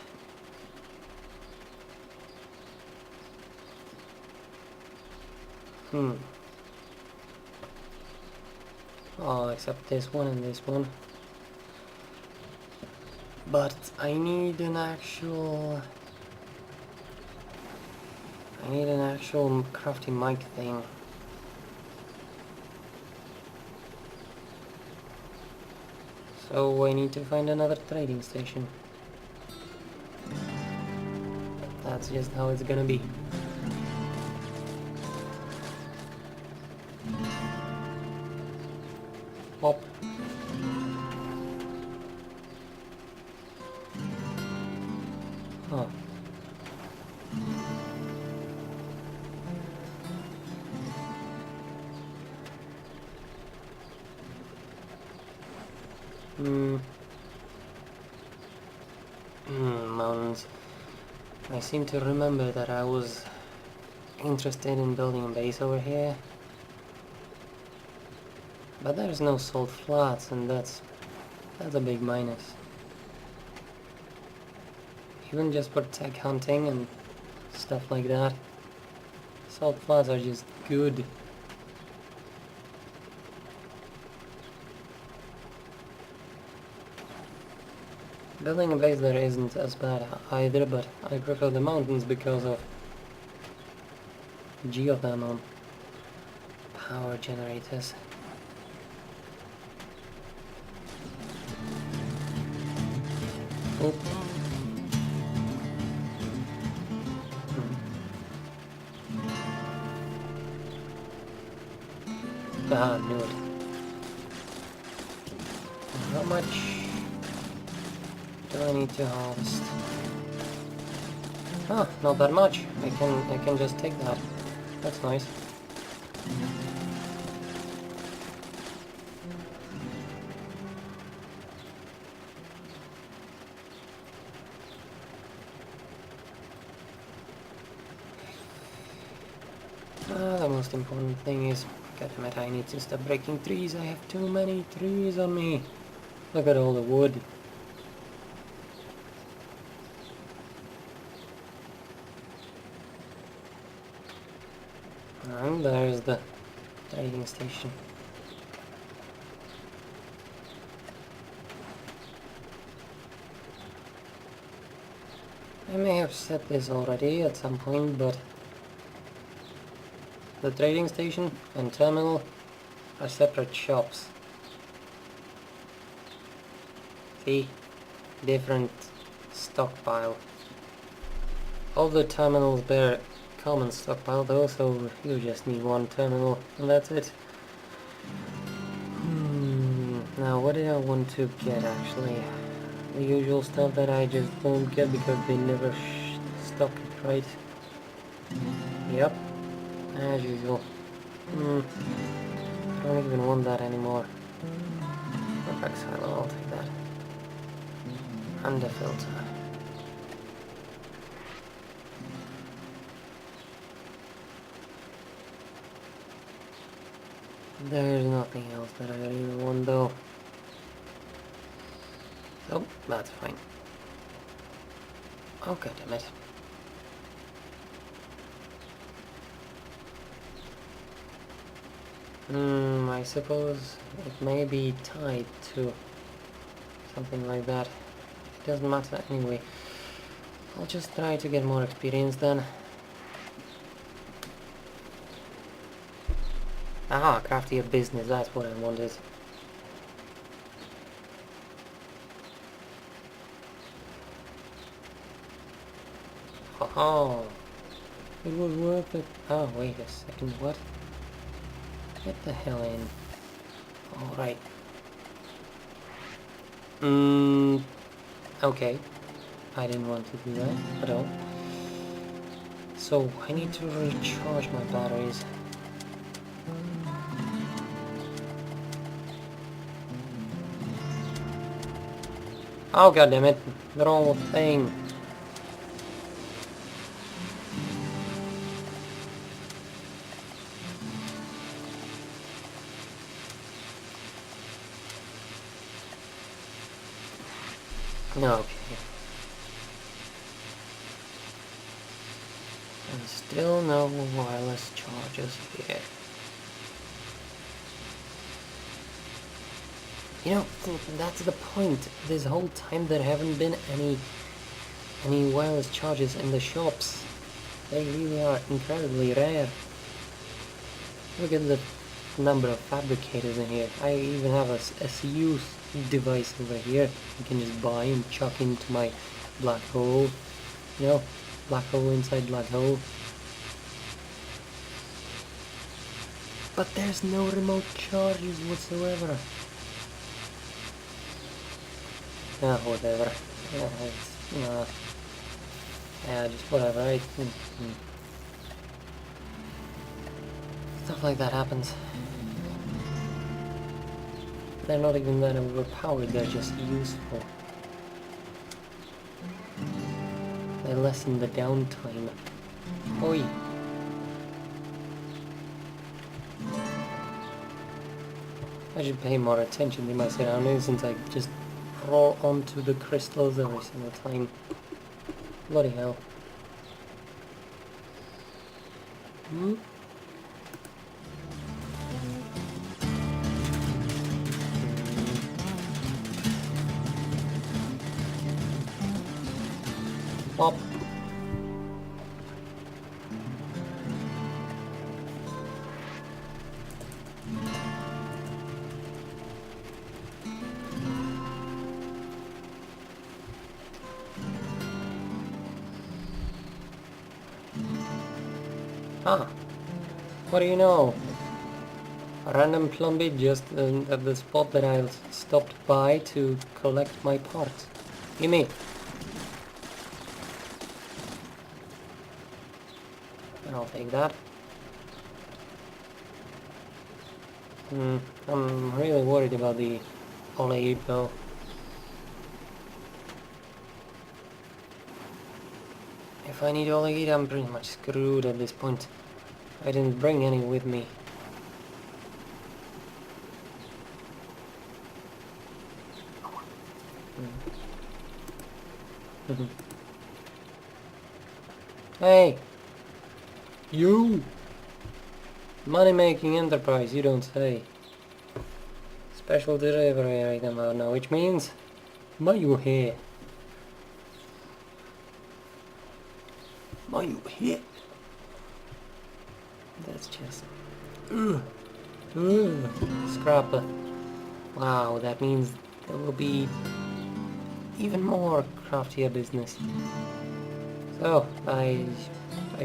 A: Oh, except this one and this one. But I need an actual... crafty mic thing. So I need to find another trading station. That's just how it's gonna be. Pop. Huh. Mountains. I seem to remember that I was interested in building a base over here. But there's no salt flats, and that's a big minus. Even just for tech hunting and stuff like that, salt flats are just good. Building a base there isn't as bad either, but I prefer the mountains because of geothermal power generators. Oh. Ah, knew it. How much do I need to harvest? Ah, not that much. I can just take that. That's nice. The most important thing is, goddammit, I need to stop breaking trees. I have too many trees on me. Look at all the wood. And there's the trading station. I may have said this already at some point, but the trading station and terminal are separate shops. See? Different stockpile. All the terminals bear common stockpile though, so you just need one terminal and that's it. Now what did I want to get actually? The usual stuff that I just don't get because they never stock it right. Yep, as usual. I don't even want that anymore. Perfect silo, I'll take that. And a filter. There's nothing else that I really want though. So, that's fine. Oh god damn it. I suppose it may be tied to something like that. It doesn't matter anyway. I'll just try to get more experience then. Ah, crafty a business, that's what I wanted. Oh, it was worth it. Oh, wait a second, what? Get the hell in. Alright. Okay. I didn't want to do that at all. Also, I need to recharge my batteries. Oh god damn it, the wrong thing. Okay. And still no wireless chargers here. You know, that's the point. This whole time there haven't been any wireless chargers in the shops. They really are incredibly rare. Look at the number of fabricators in here. I even have a SU device over here. You can just buy and chuck into my black hole. You know, black hole inside black hole. But there's no remote charges whatsoever. Ah, whatever. Yeah, just whatever, right? Stuff like that happens. They're not even that overpowered, they're just useful. They lessen the downtime. Oi! I should pay more attention to my surroundings since I just roll onto the crystals every single time. Bloody hell. Hmm? Pop. Ah, what do you know? A random plumbie just at the spot that I stopped by to collect my parts. Gimme! And I'll take that. I'm really worried about the Ole though. If I need Ole, I'm pretty much screwed at this point. I didn't bring any with me. Hey! You! Money-making enterprise, you don't say. Special delivery item out now, which means... you here? You here? That's just... Scrapper. Wow, that means there will be even more craftier business. So, I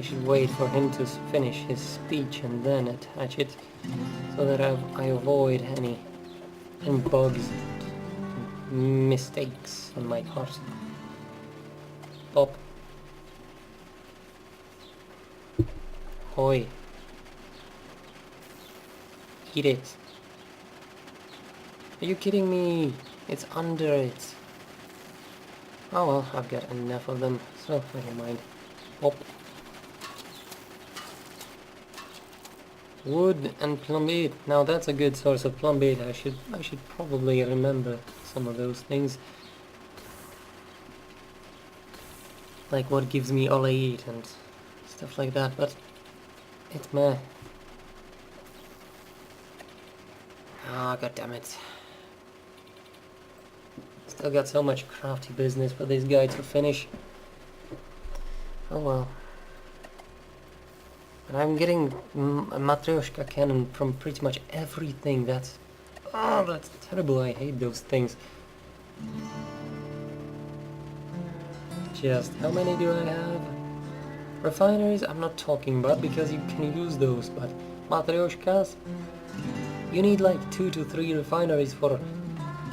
A: should wait for him to finish his speech and then attach it, so that I avoid any bugs and mistakes on my part. Pop. Oi. Eat it. Are you kidding me? It's under it. Oh well, I've got enough of them, so never mind. Pop. Wood and plumbate. Now that's a good source of plumbate. I should probably remember some of those things. Like what gives me all I eat and stuff like that, but it's meh. Ah, god damn it. Still got so much crafty business for this guy to finish. Oh well. And I'm getting a Matryoshka cannon from pretty much everything. That's terrible. I hate those things. Just how many do I have? Refineries I'm not talking about because you can use those, but Matryoshkas, you need like 2 to 3 refineries for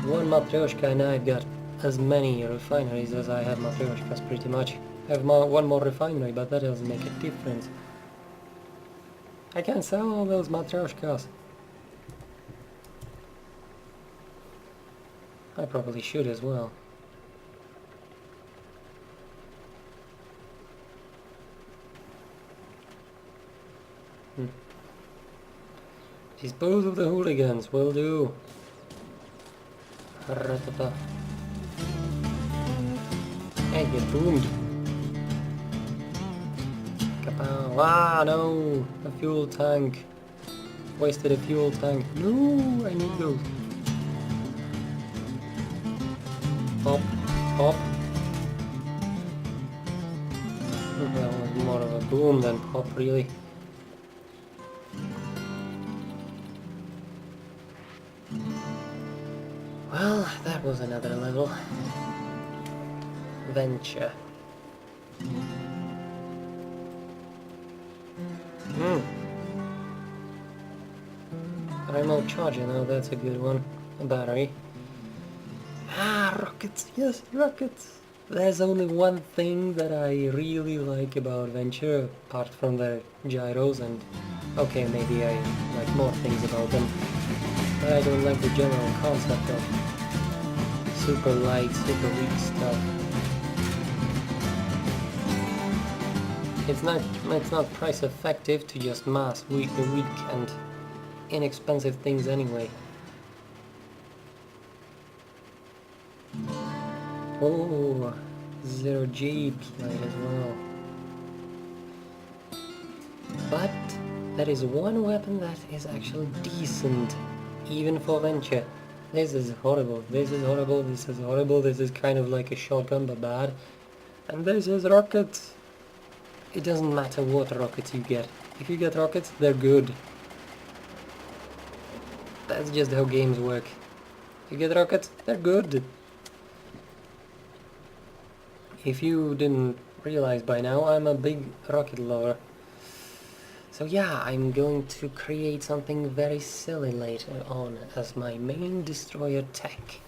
A: one Matryoshka, and I've got as many refineries as I have Matryoshkas pretty much. I have one more refinery, but that doesn't make a difference. I can sell all those matryoshkas. I probably should as well. Dispose of the hooligans, will do. Ratata. Hey, get boomed. Kapow. Ah, no! A fuel tank. Wasted a fuel tank. No, I need those. Pop, pop. That was more of a boom than pop, really. Well, that was another level. Venture. Remote charger, now that's a good one. A battery. Ah, rockets! Yes, rockets! There's only one thing that I really like about Venture, apart from the gyros, and okay, maybe I like more things about them, but I don't like the general concept of super light, super weak stuff. It's not price effective to just mass the weak and inexpensive things anyway. Oh, 0G plate as well. But there is one weapon that is actually decent, even for Venture. This is horrible, this is horrible, this is horrible, this is kind of like a shotgun but bad. And this is rockets. It doesn't matter what rockets you get. If you get rockets, they're good. That's just how games work. You get rockets, they're good. If you didn't realize by now, I'm a big rocket lover. So yeah, I'm going to create something very silly later on as my main destroyer tech.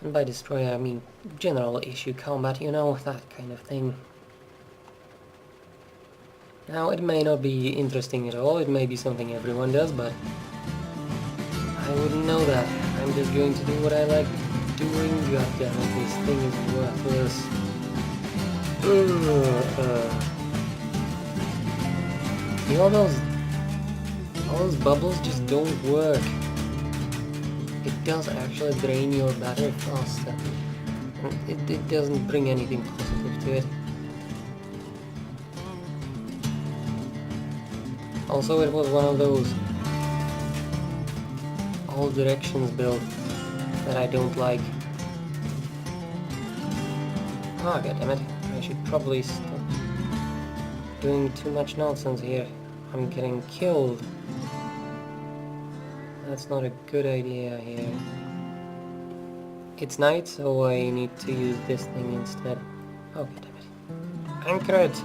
A: And by destroyer I mean general issue combat, you know, that kind of thing. Now it may not be interesting at all, it may be something everyone does, but I wouldn't know that. I'm just going to do what I like doing. Goddammit, this thing is worthless. See, all those bubbles just don't work. It does actually drain your battery faster. It doesn't bring anything positive to it. Also, it was one of those all directions build that I don't like. Oh, goddammit. I should probably stop doing too much nonsense here. I'm getting killed. That's not a good idea here. It's night, so I need to use this thing instead. Oh, goddammit. Anchor it!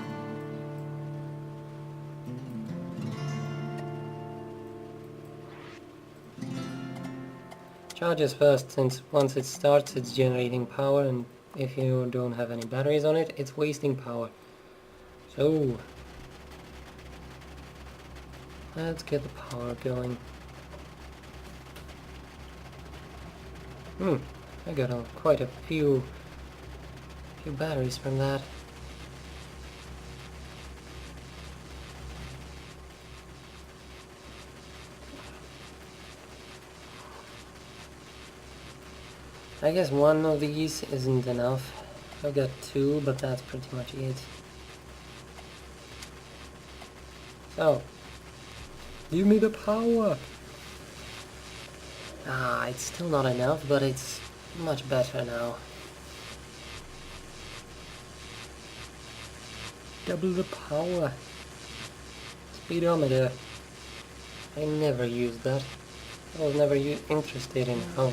A: Charges first, since once it starts it's generating power, and if you don't have any batteries on it, it's wasting power. So let's get the power going. I got quite a few batteries from that. I guess one of these isn't enough. I've got two, but that's pretty much it. So, give me the power! Ah, it's still not enough, but it's much better now. Double the power. Speedometer. I never used that. I was never interested in how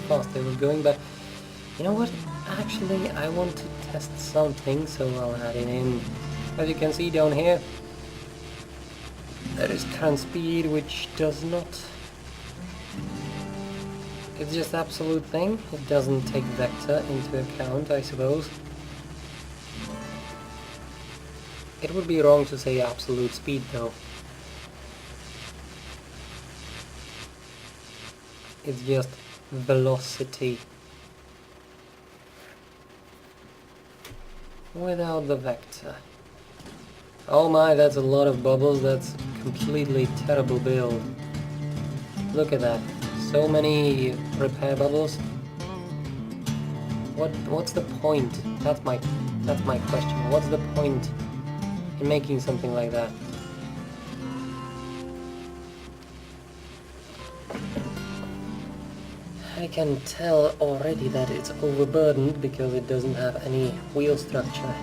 A: fast it was going, but you know what? Actually, I want to test something, so I'll add it in. As you can see down here, there is current speed, which does not... It's just absolute thing. It doesn't take vector into account, I suppose. It would be wrong to say absolute speed though. It's just velocity without the vector. Oh my, that's a lot of bubbles. That's completely terrible build. Look at that. So many repair bubbles. What's the point? That's my question. What's the point in making something like that? I can tell already that it's overburdened because it doesn't have any wheel structure.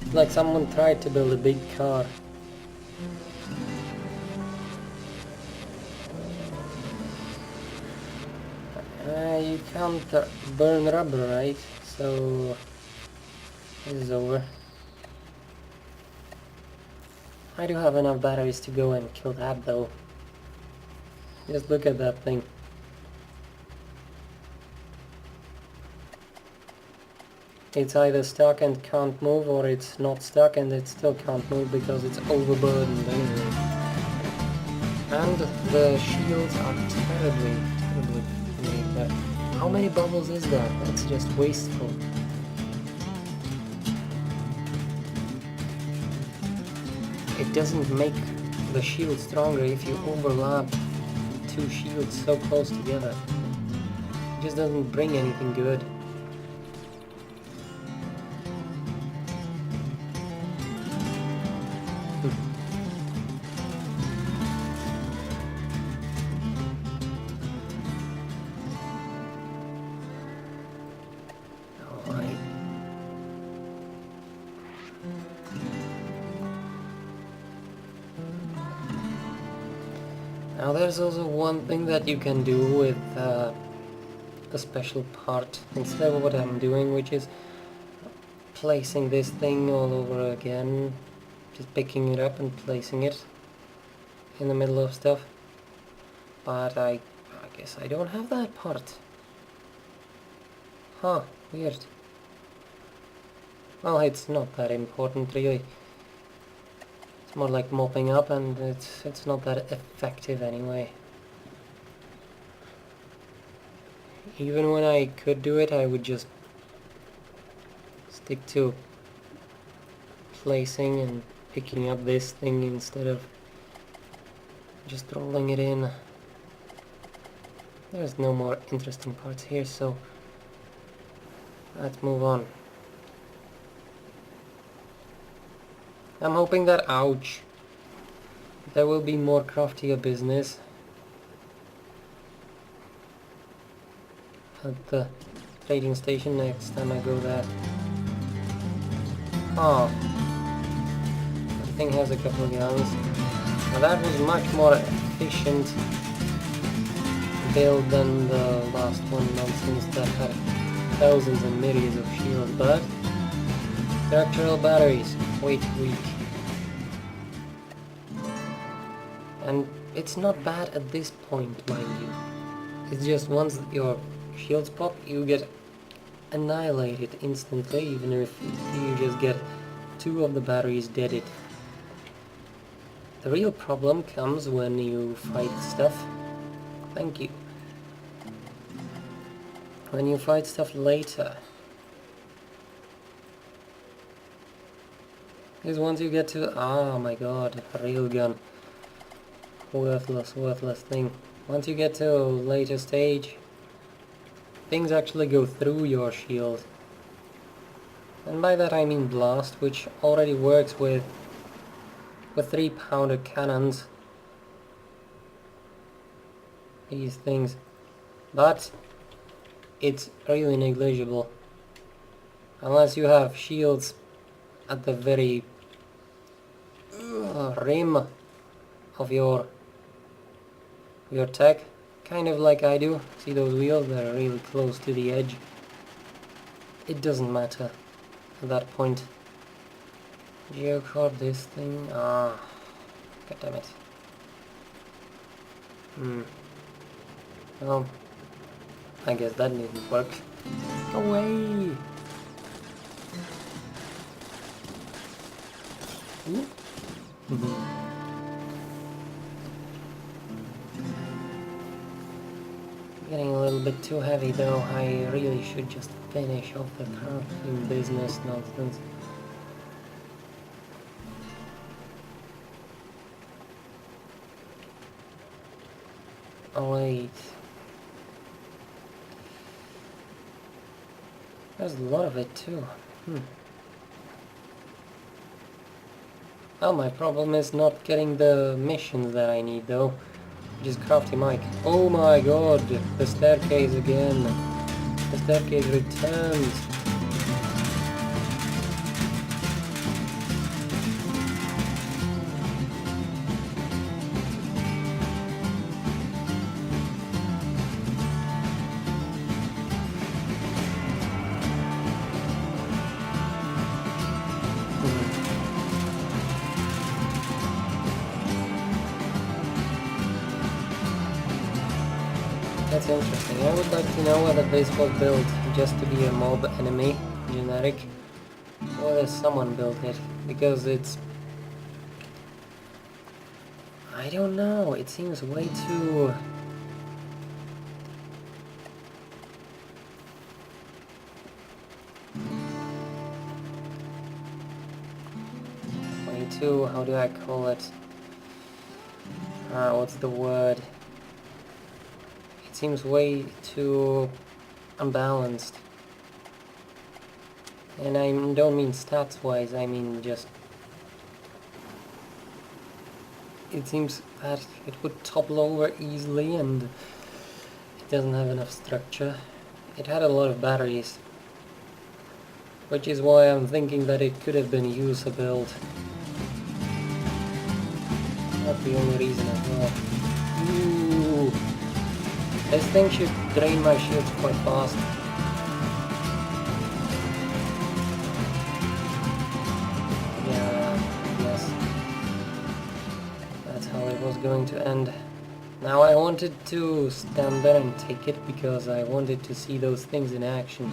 A: It's like someone tried to build a big car. You can't burn rubber, right? So this is over. I do have enough batteries to go and kill that though. Just look at that thing. It's either stuck and can't move, or it's not stuck and it still can't move because it's overburdened anyway. And the shields are terribly made there. How many bubbles is that? That's just wasteful. It doesn't make the shield stronger if you overlap two shields so close together. It just doesn't bring anything good. Alright. Now there's also one thing that you can do with a special part instead of what I'm doing, which is placing this thing all over again, just picking it up and placing it in the middle of stuff. But I guess I don't have that part. Huh, weird. Well, it's not that important really. It's more like mopping up, and it's not that effective anyway. Even when I could do it, I would just stick to placing and picking up this thing instead of just rolling it in. There's no more interesting parts here, so let's move on. I'm hoping that, ouch, there will be more craftier business at the trading station next time I go there. Oh, that thing has a couple of guns. Now that was much more efficient build than the last one nonsense that had thousands and myriads of shields, but structural batteries, way too weak. And it's not bad at this point, mind you. It's just once your shields pop, you get annihilated instantly, even if you just get 2 of the batteries deaded. The real problem comes when you fight stuff. Thank you. When you fight stuff later. Because once you get to... oh my god, railgun. Worthless thing. Once you get to a later stage, things actually go through your shield. And by that I mean blast, which already works with 3-pounder cannons. These things. But it's really negligible. Unless you have shields at the very rim of your tech, kind of like I do. See those wheels? They're really close to the edge. It doesn't matter at that point. Geocard this thing. Ah, god damn it. Well, I guess that didn't work. Away! Getting a little bit too heavy though. I really should just finish off the crafting business nonsense. Oh wait. There's a lot of it too. Oh, my problem is not getting the missions that I need though. Just crafty Mike. Oh my god, the staircase again. The staircase returns. That's interesting. I would like to know whether this was built just to be a mob enemy, generic, or whether someone built it, because it's... I don't know, it seems way too... way too, how do I call it? What's the word? It seems way too unbalanced. And I don't mean stats-wise, I mean just... It seems that it would topple over easily and it doesn't have enough structure. It had a lot of batteries, which is why I'm thinking that it could have been user-built. Not the only reason as well. Ooh. This thing should drain my shields quite fast. Yeah, yes. That's how it was going to end. Now I wanted to stand there and take it because I wanted to see those things in action.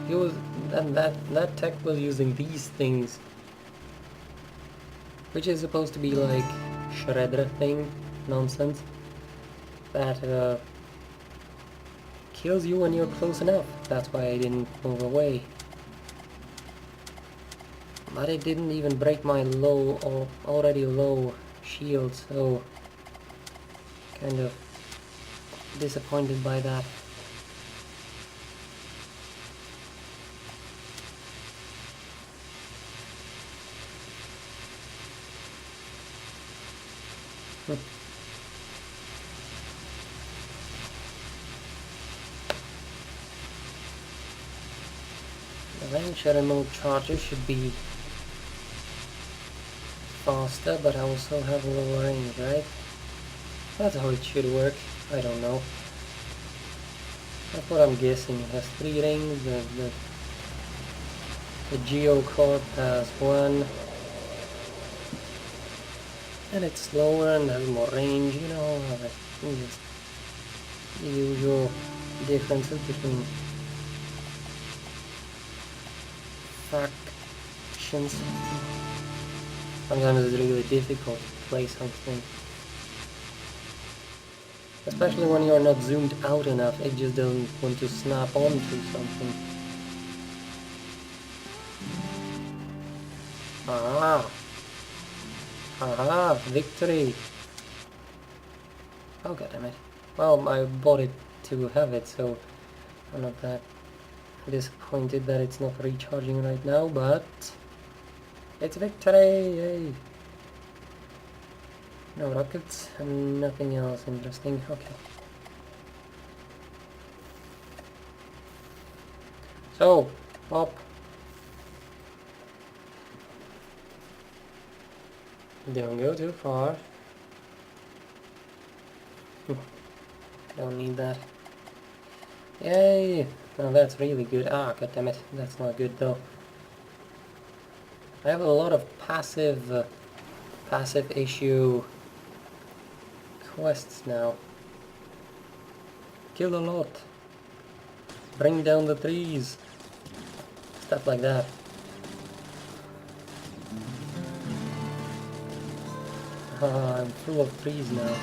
A: He was that tech was using these things, which is supposed to be like shredder thing nonsense that kills you when you're close enough. That's why I didn't move away. But it didn't even break my low or already low shield, so kind of disappointed by that. The range remote charger should be faster, but also have a lower range, right? That's how it should work. I don't know. That's what I'm guessing. It has 3 rings, the Geocorp has 1, and it's slower and has more range, you know, just the usual differences between factions. Sometimes it's really difficult to play something. Especially when you're not zoomed out enough, it just doesn't want to snap onto something. Ah! Aha! Victory! Oh goddammit. Well, I bought it to have it, so I'm not that disappointed that it's not recharging right now, but it's victory! Yay! No rockets and nothing else interesting. Okay. So, up. Don't go too far. Don't need that. Yay! Now that's really good. Ah, goddammit. That's not good though. I have a lot of passive issue quests now. Kill a lot. Bring down the trees. Stuff like that. I'm full of trees now.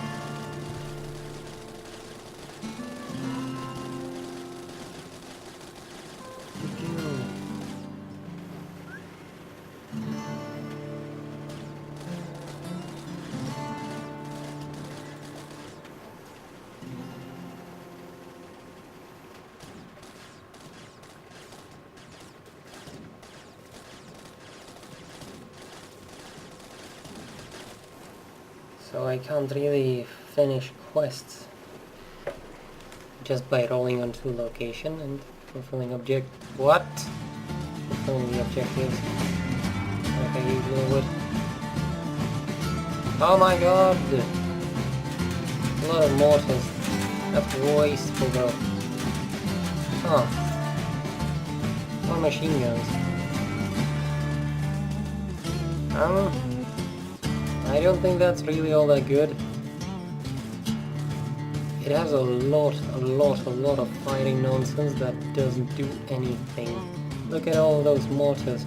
A: So I can't really finish quests just by rolling onto location and fulfilling object. What? Fulfilling the objectives like I usually would. Oh my god! A lot of mortars. That's wasteful though. Huh. More machine guns. I don't think that's really all that good. It has a lot of fighting nonsense that doesn't do anything. Look at all those mortars.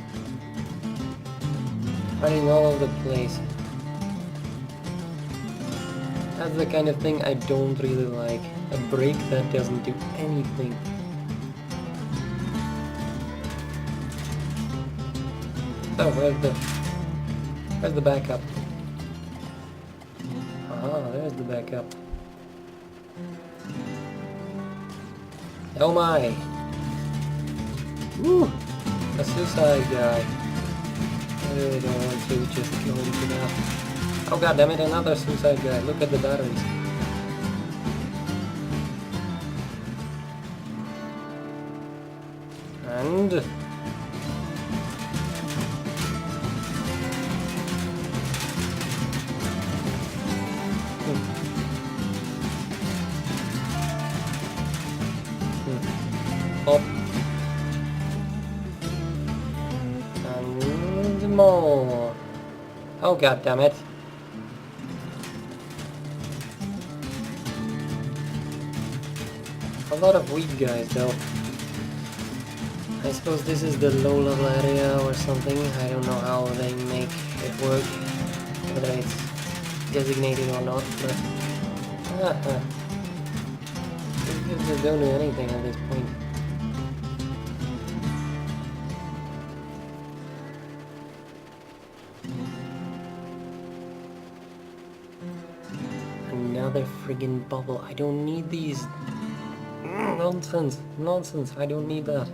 A: Fighting all over the place. That's the kind of thing I don't really like. A break that doesn't do anything. So where's the backup? Ah, there's the backup. Oh my! Woo! A suicide guy. I really don't want to just go into that. Oh god damn it, another suicide guy. Look at the batteries. And... Pop. And more. Oh god damn it. A lot of weak guys though. I suppose this is the low level area or something. I don't know how they make it work. Whether it's designated or not, but... These guys don't do anything at this point. Another friggin' bubble. I don't need these. Nonsense. Nonsense. I don't need that.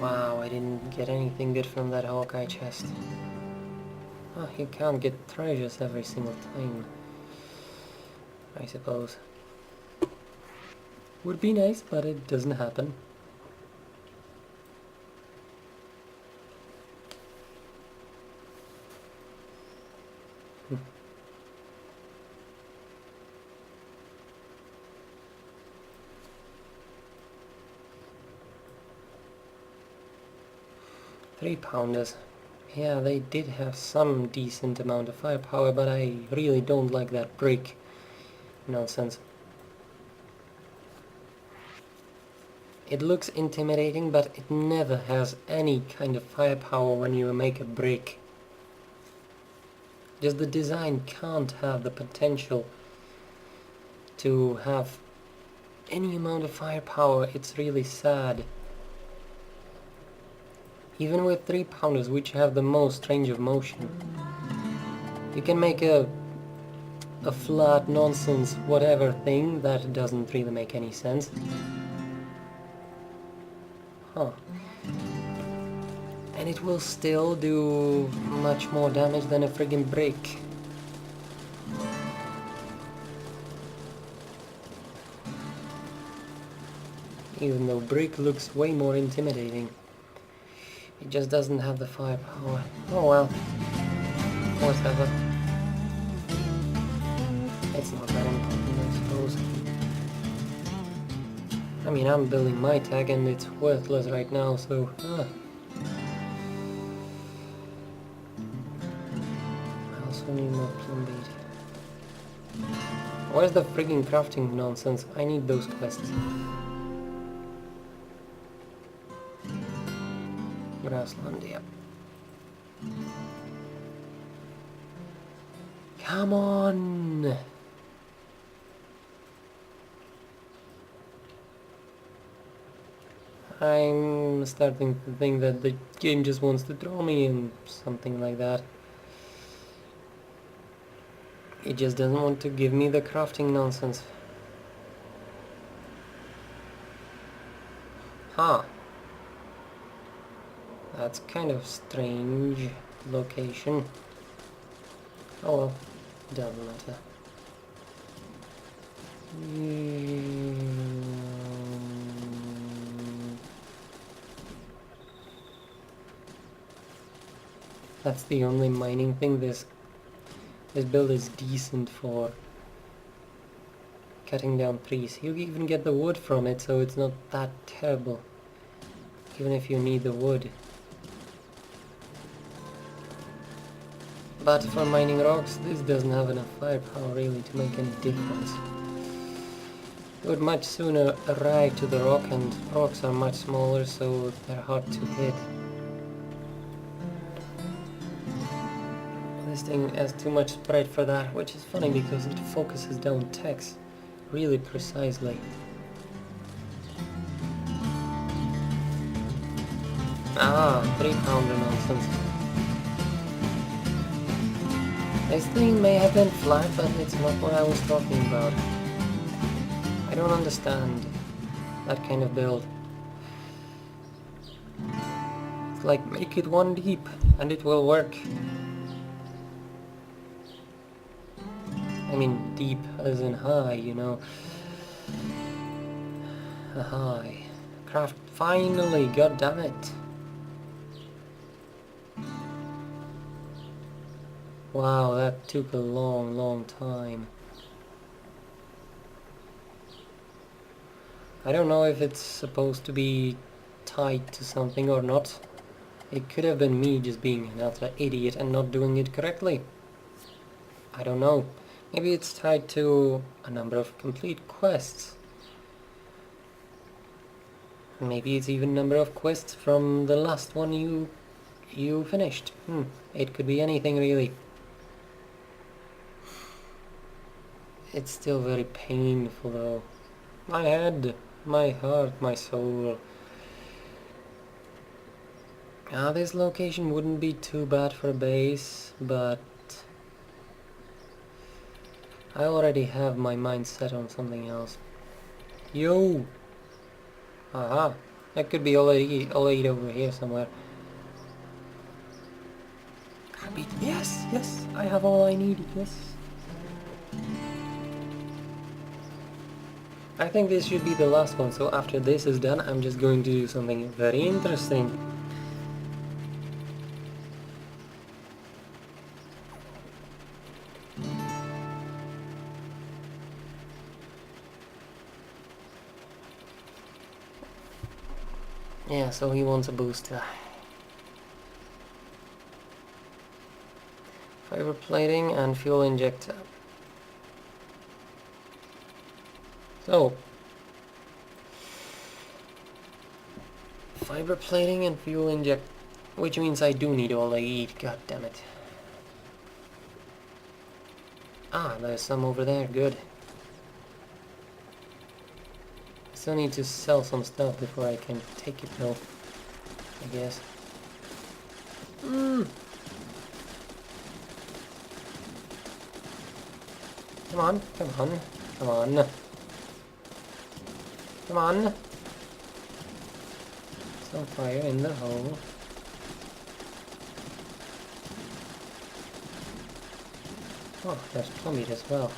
A: Wow, I didn't get anything good from that Hawkeye chest. Oh, you can't get treasures every single time, I suppose. Would be nice, but it doesn't happen. £3. Yeah, they did have some decent amount of firepower, but I really don't like that brick nonsense. It looks intimidating, but it never has any kind of firepower when you make a brick. Just the design can't have the potential to have any amount of firepower. It's really sad. Even with 3-pounders, which have the most range of motion, you can make a flat nonsense whatever thing that doesn't really make any sense. Huh. And it will still do much more damage than a friggin' brick. Even though brick looks way more intimidating. It just doesn't have the firepower. Oh well. Whatever. It's not that important, I suppose. I mean, I'm building my tag and it's worthless right now, so... I also need more plum bead. Where's the frigging crafting nonsense? I need those quests. Grassland, yeah. Come on! I'm starting to think that the game just wants to throw me in something like that. It just doesn't want to give me the crafting nonsense. Huh. That's kind of strange location. Oh well, doesn't matter. That's the only mining thing this build is decent for. Cutting down trees. You even get the wood from it, so it's not that terrible. Even if you need the wood. But for mining rocks, this doesn't have enough firepower really to make any difference. It would much sooner arrive to the rock, and rocks are much smaller, so they're hard to hit. This thing has too much spread for that, which is funny because it focuses down text really precisely. Ah, 3-pounder nonsense. This thing may have been flat, but it's not what I was talking about. I don't understand that kind of build. It's like, make it 1 deep, and it will work. I mean, deep as in high, you know. High. Craft, finally, god damn it. Wow, that took a long time. I don't know if it's supposed to be tied to something or not. It could have been me just being an utter idiot and not doing it correctly. I don't know. Maybe it's tied to a number of complete quests. Maybe it's even a number of quests from the last one you finished. It could be anything really. It's still very painful though. My head, my heart, my soul. This location wouldn't be too bad for a base, but I already have my mind set on something else. Yo! Aha! That could be all eight over here somewhere. Yes! Yes! I have all I need, yes! I think this should be the last one, so after this is done, I'm just going to do something very interesting. Yeah, so he wants a booster. Fiber plating and fuel injector. So, fiber plating and fuel inject, which means I do need all I eat, god damn it. Ah, there's some over there, good. I still need to sell some stuff before I can take it though, I guess. Come on, come on, come on. Come on. Some fire in the hole. Oh, there's plummeted as well.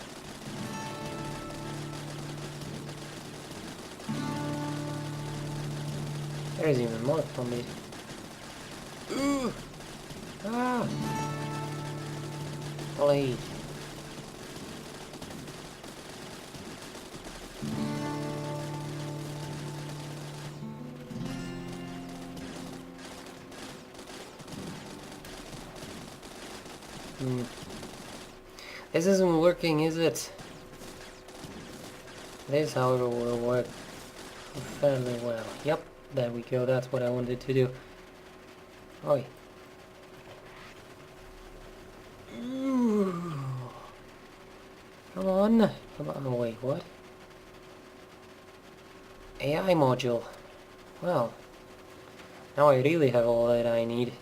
A: There is even more plummeted. Ooh! Ah! Blade. This isn't working, is it? This, however, will work fairly well. Yep, there we go, that's what I wanted to do. Oi. Come on. Come on. Oh, wait, what? AI module. Well, now I really have all that I need.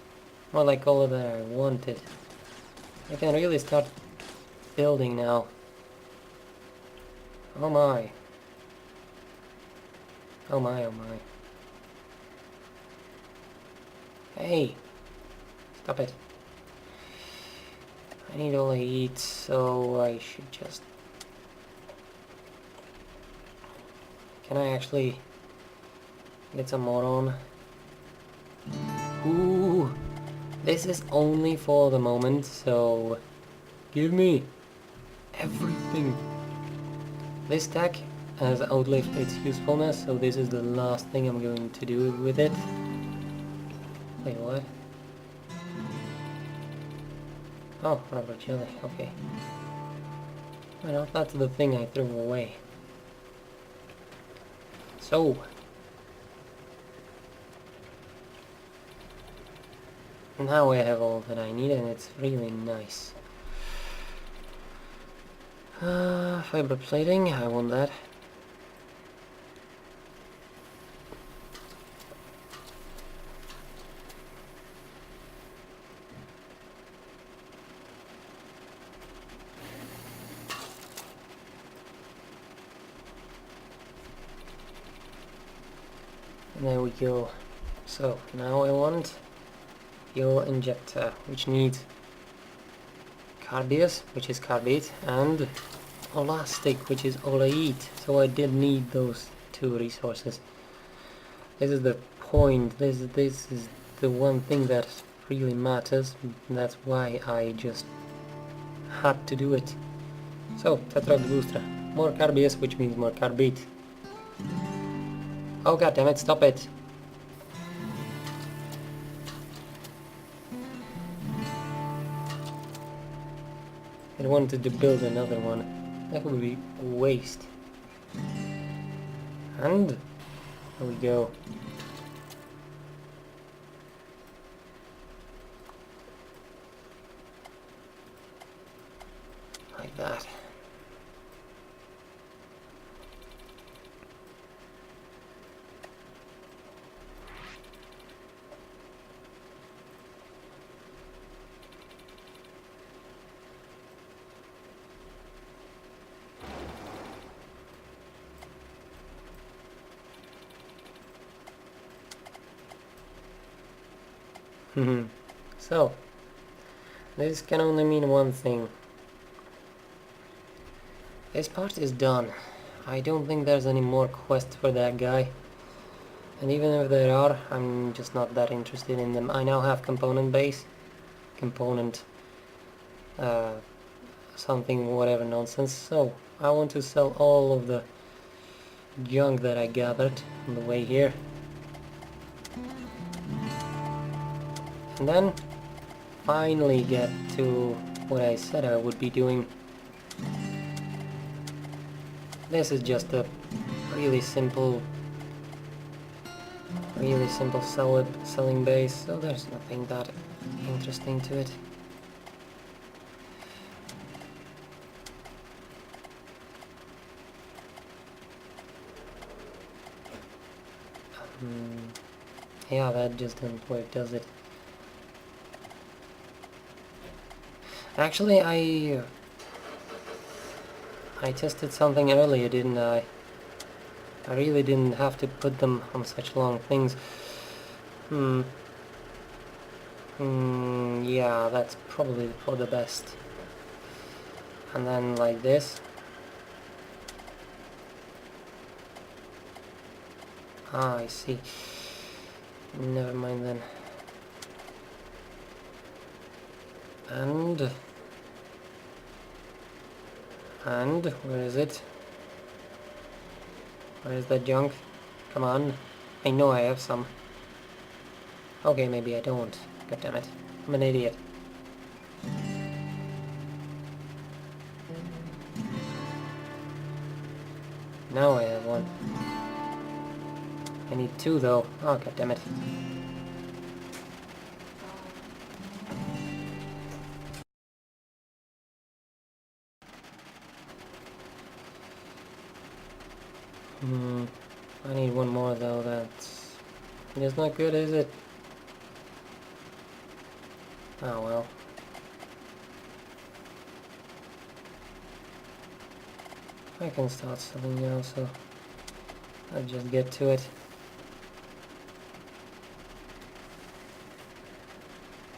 A: More like all that I wanted. I can really start building now. Oh my. Oh my, oh my. Hey! Stop it. I need all I eat, so I should just... Can I actually get some more on? Ooh! This is only for the moment, so... Give me everything! This tech has outlived its usefulness, so this is the last thing I'm going to do with it. Wait, what? Oh, rubber jelly, okay. Well, that's the thing I threw away. So... Now I have all that I need and it's really nice. Fiber plating, I want that. And there we go. So, now I want fuel injector, which needs carbius, which is carbate, and elastic, which is all I eat. So I did need those two resources. This is the point. This is the one thing that really matters. That's why I just had to do it. So, TerraTech booster. More carbius, which means more carbate. Oh god damn it, stop it! I wanted to build another one. That would be a waste. And there we go. Like that. So, this can only mean one thing. This part is done. I don't think there's any more quests for that guy. And even if there are, I'm just not that interested in them. I now have component base. Component... something whatever nonsense. So, I want to sell all of the junk that I gathered on the way here. And then finally get to what I said I would be doing. This is just a really simple selling base, so there's nothing that interesting to it. Yeah, that just doesn't work, does it? Actually, I tested something earlier, didn't I? I really didn't have to put them on such long things. Yeah, that's probably for the best. And then like this. Ah, I see. Never mind then. And where is it? Where is that junk? Come on. I know I have some. Okay, maybe I don't. God damn it. I'm an idiot. Now I have one. I need two though. Oh, god damn it. I need one more though, that's not good, is it? Oh well. I can start selling now, so I'll just get to it.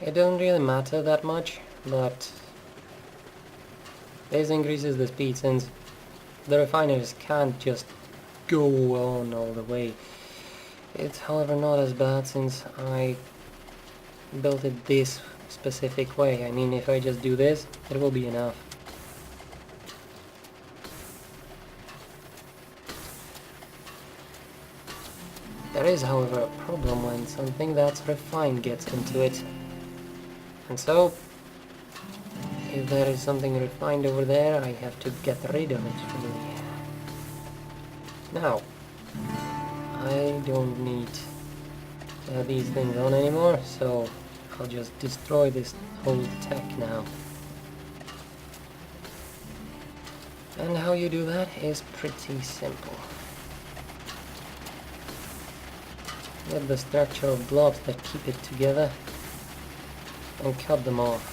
A: It doesn't really matter that much, but this increases the speed since the refiners can't just go on all the way. It's however not as bad since I built it this specific way. I mean, if I just do this, it will be enough. There is, however, a problem when something that's refined gets into it. And so, if there is something refined over there, I have to get rid of it, really. Now, I don't need to have these things on anymore, so I'll just destroy this whole tech now. And how you do that is pretty simple. Get the structural blocks that keep it together and cut them off.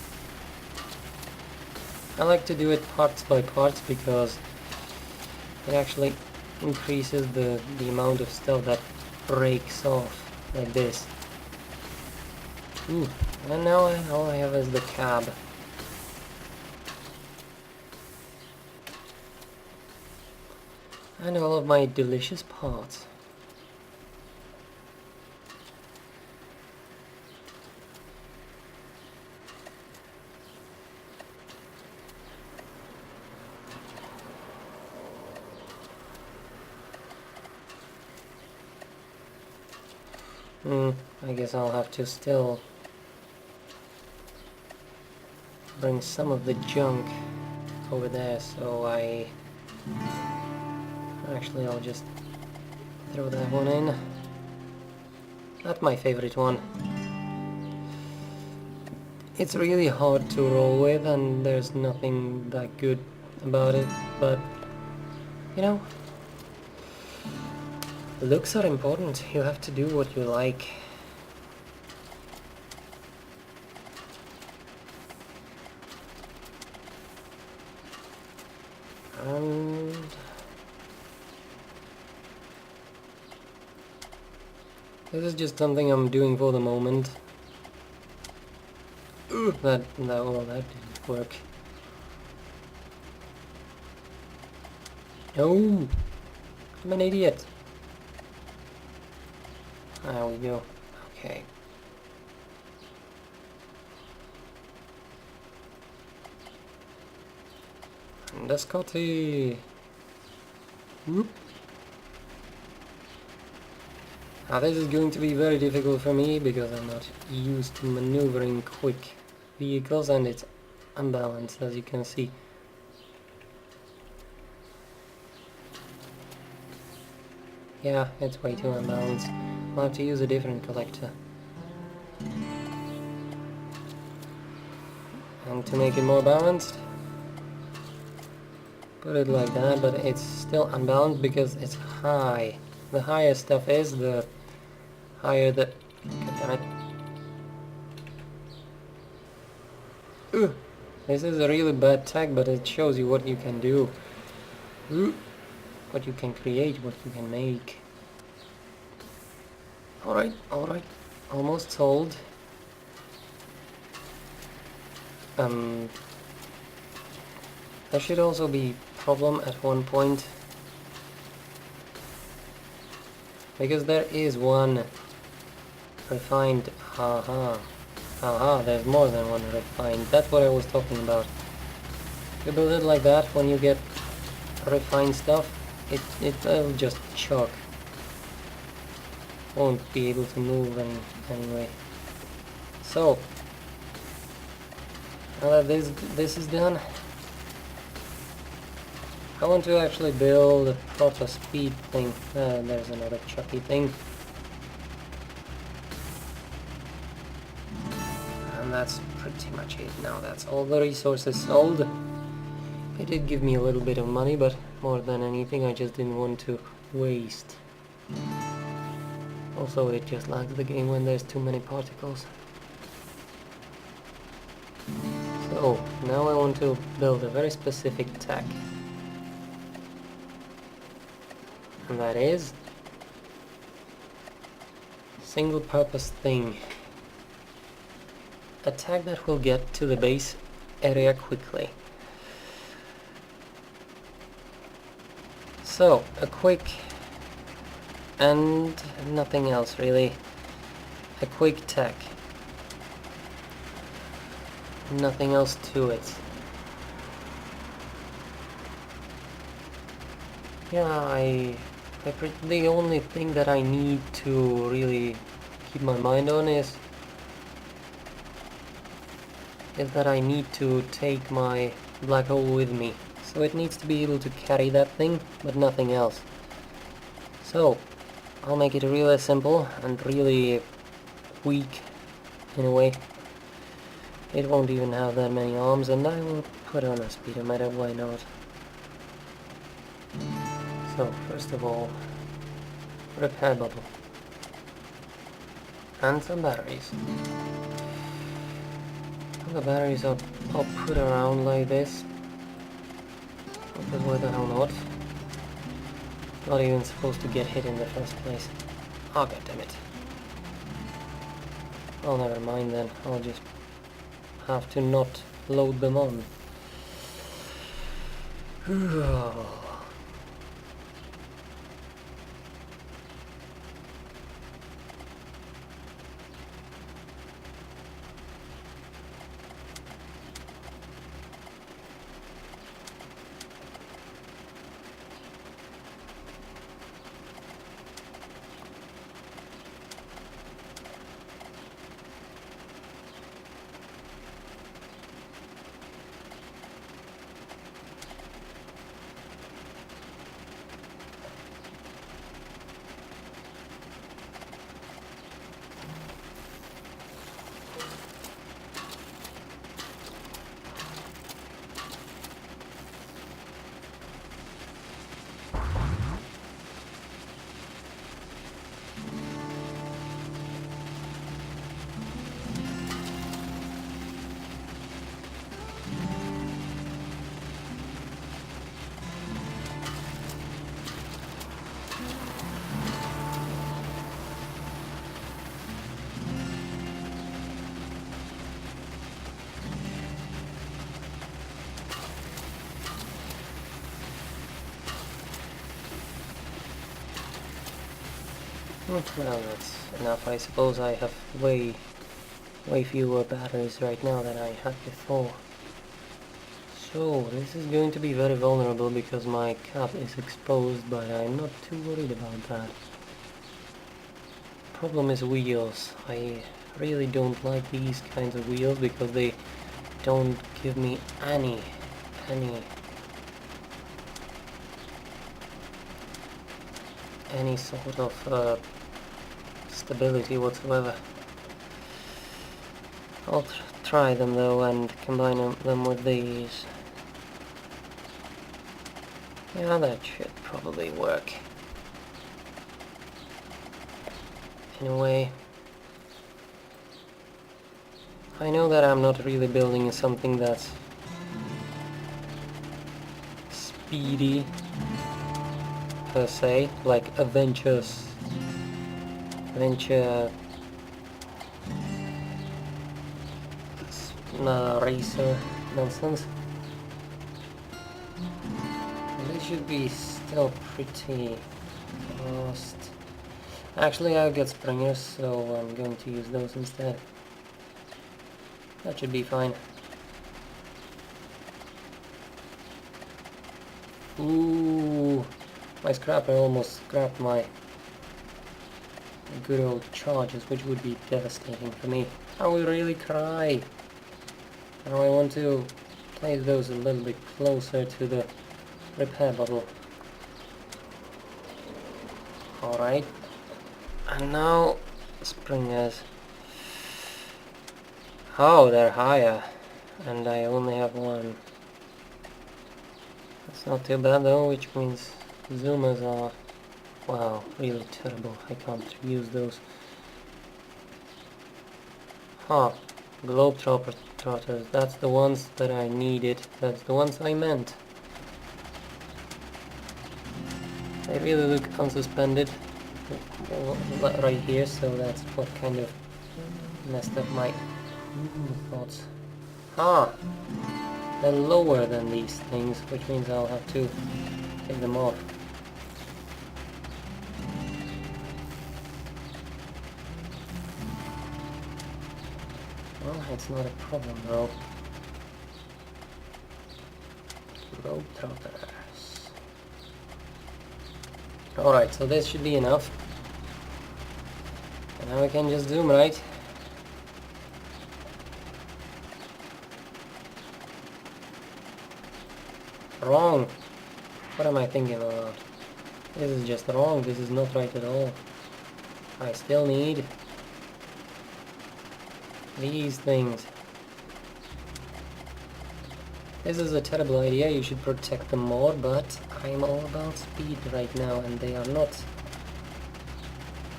A: I like to do it parts by parts because it actually increases the amount of stuff that breaks off like this. Ooh, and now all I have is the cab. And all of my delicious parts. I guess I'll have to still bring some of the junk over there, so actually I'll just throw that one in. That's my favorite one. It's really hard to roll with and there's nothing that good about it, but you know, looks are important. You have to do what you like. And this is just something I'm doing for the moment. Ooh, that didn't work. No, I'm an idiot. There we go. Okay. And the Scotty. Whoop. Now this is going to be very difficult for me because I'm not used to maneuvering quick vehicles and it's unbalanced, as you can see. Yeah, it's way too unbalanced. I'll have to use a different collector. And to make it more balanced, put it like that, but it's still unbalanced because it's high. The higher stuff is, the higher the... God damn it. Ooh, this is a really bad tech, but it shows you what you can do. Ooh, what you can create, what you can make. Alright, almost sold. There should also be problem at one point, because there is one refined. There's more than one refined. That's what I was talking about. You build it like that, when you get refined stuff, it'll just choke. Won't be able to move anyway. So now that this is done, I want to actually build a proper speed thing. There's another chucky thing. And that's pretty much it. Now that's all the resources sold. It did give me a little bit of money, but more than anything I just didn't want to waste. Also, it just lags the game when there's too many particles. So, now I want to build a very specific tech. And that is single purpose thing. A tag that will get to the base area quickly. So, a quick and nothing else really. A quick tag. Nothing else to it. Yeah, the only thing that I need to really keep my mind on is that I need to take my black hole with me. So it needs to be able to carry that thing, but nothing else. So, I'll make it really simple and really weak in a way. It won't even have that many arms, and I will put on a speedometer, why not? So, first of all, repair bubble. And some batteries. And the batteries I'll put around like this. Because why the hell not? Not even supposed to get hit in the first place. Oh, god damn it. Oh, never mind then. I'll just have to not load them on. Well, that's enough. I suppose I have way fewer batteries right now than I had before. So, this is going to be very vulnerable because my cap is exposed, but I'm not too worried about that. Problem is wheels. I really don't like these kinds of wheels because they don't give me any sort of stability whatsoever. I'll try them though and combine them with these. Yeah, that should probably work. In a way. I know that I'm not really building something that's speedy per se, like a venture racer nonsense. They should be still pretty fast. Actually, I've got springers, so I'm going to use those instead. That should be fine. Ooh, my scrapper almost scrapped my good old charges, which would be devastating for me. I will really cry. Now I want to place those a little bit closer to the repair bubble. Alright. And now springers. Oh, they're higher. And I only have one. That's not too bad though, which means zoomers are Wow, really terrible. I can't use those. Huh. Globetrotters. That's the ones that I needed. That's the ones I meant. They really look unsuspended right here, so that's what kind of messed up my thoughts. Ah! They're lower than these things, which means I'll have to take them off. Well, it's not a problem though. Globetrotters. Alright, so this should be enough. And now we can just zoom, right? Wrong! What am I thinking about? This is just wrong, this is not right at all. I still need these things. This is a terrible idea, you should protect them more, but I'm all about speed right now and they are not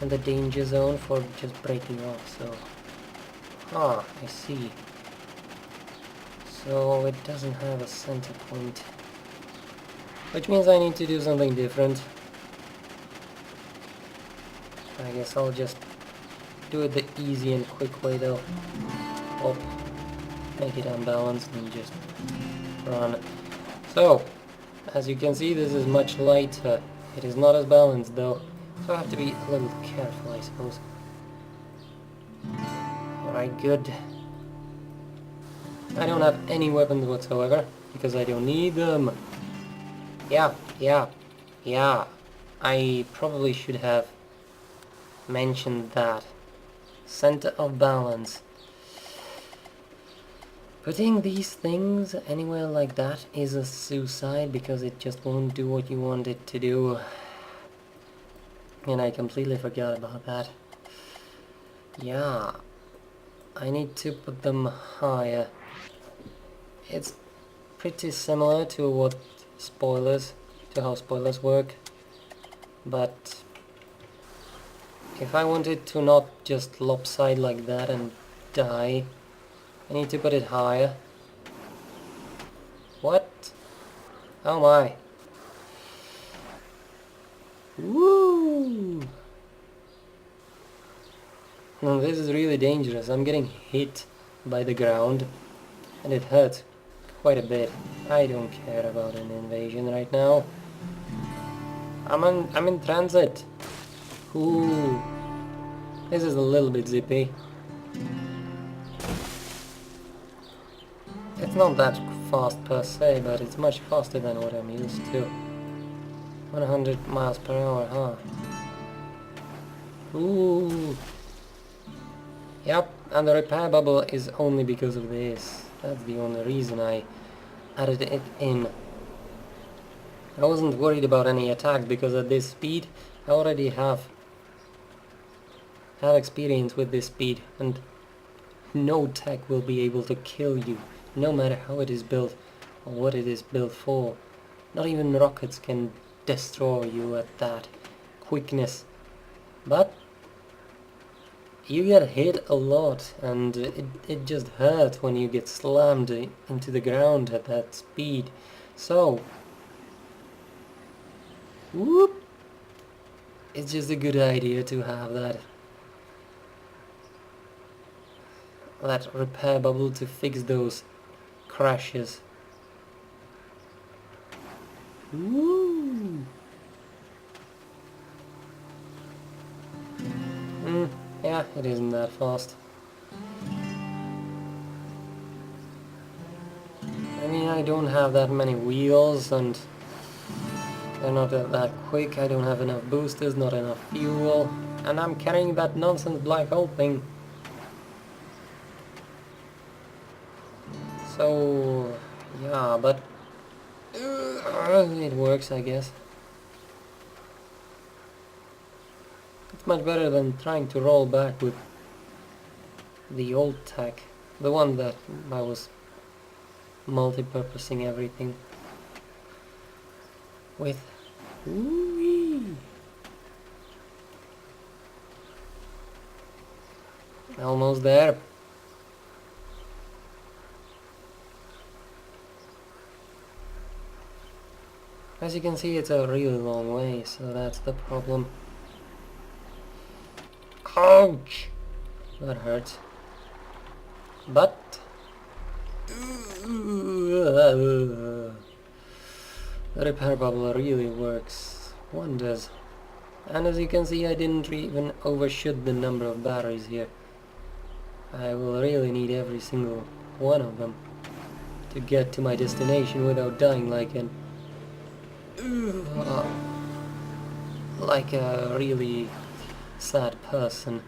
A: in the danger zone for just breaking off, so... Ah, I see. So it doesn't have a center point. Which means I need to do something different. I guess I'll just do it the easy and quick way though. Or make it unbalanced and just run. So, as you can see, this is much lighter. It is not as balanced though, so I have to be a little careful, I suppose. Alright, good. I don't have any weapons whatsoever, because I don't need them. Yeah. I probably should have mentioned that. Center of balance. Putting these things anywhere like that is a suicide because it just won't do what you want it to do. And I completely forgot about that. Yeah, I need to put them higher. It's pretty similar to what how spoilers work, but if I want it to not just lopside like that and die, I need to put it higher. What? Oh my. Woo! No, this is really dangerous. I'm getting hit by the ground and it hurts quite a bit. I don't care about an invasion right now. I'm in transit. Ooh. This is a little bit zippy. It's not that fast per se, but it's much faster than what I'm used to. 100 miles per hour, huh? Ooh. Yep, and the repair bubble is only because of this. That's the only reason I added it in. I wasn't worried about any attacks because at this speed I already have experience with this speed, and no tech will be able to kill you, no matter how it is built or what it is built for. Not even rockets can destroy you at that quickness. But you get hit a lot, and it just hurts when you get slammed into the ground at that speed. So, whoop! It's just a good idea to have that repair bubble to fix those crashes. Woo! Yeah, it isn't that fast. I mean, I don't have that many wheels and they're not that quick. I don't have enough boosters, not enough fuel, and I'm carrying that nonsense black hole thing. So, yeah, but it works, I guess. It's much better than trying to roll back with the old tech, the one that I was multi-purposing everything with. Ooh-wee. Almost there. As you can see, it's a really long way, so that's the problem. Ouch! That hurts. But... the repair bubble really works wonders. And as you can see, I didn't even overshoot the number of batteries here. I will really need every single one of them to get to my destination without dying like a really sad person.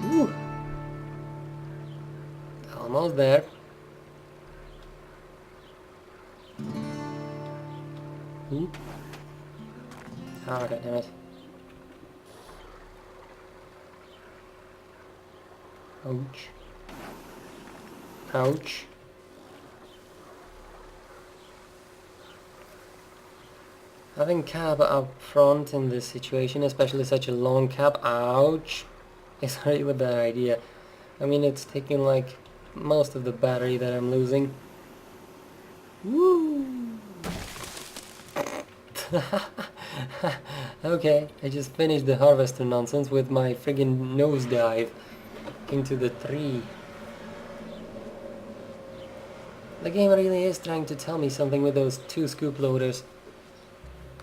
A: Whew. Almost there. Oop. Oh, god damn it. Ouch. Ouch. Having cab up front in this situation, especially such a long cab, ouch, is really a bad idea. I mean, it's taking like most of the battery that I'm losing. Woo! Okay, I just finished the harvester nonsense with my friggin' nosedive into the tree. The game really is trying to tell me something with those 2 scoop loaders.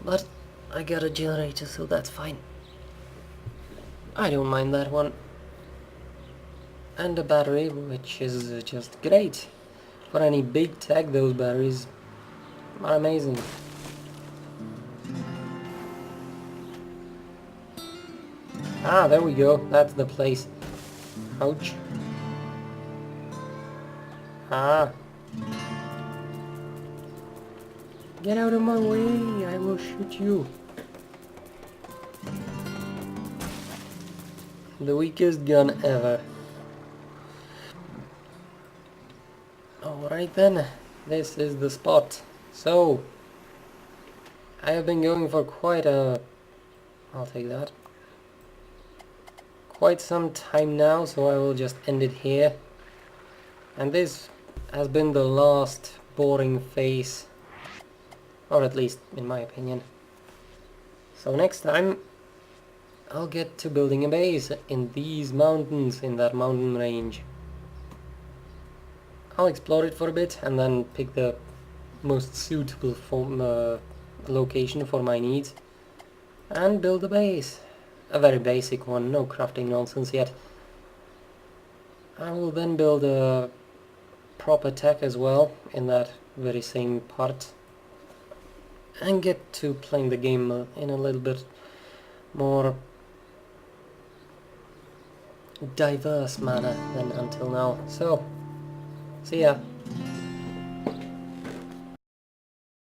A: But I got a generator, so that's fine. I don't mind that one. And a battery, which is just great. For any big tech, those batteries are amazing. Ah, there we go. That's the place. Ouch. Ah. Get out of my way, I will shoot you. The weakest gun ever. Alright then, this is the spot. So, I have been going for quite a... I'll take that. Quite some time now, so I will just end it here. And this has been the last boring phase. Or at least, in my opinion. So next time, I'll get to building a base in these mountains, in that mountain range. I'll explore it for a bit and then pick the most suitable location for my needs. And build a base. A very basic one, no crafting nonsense yet. I will then build a proper tech as well, in that very same part. And get to playing the game in a little bit more diverse manner than until now. So, see ya.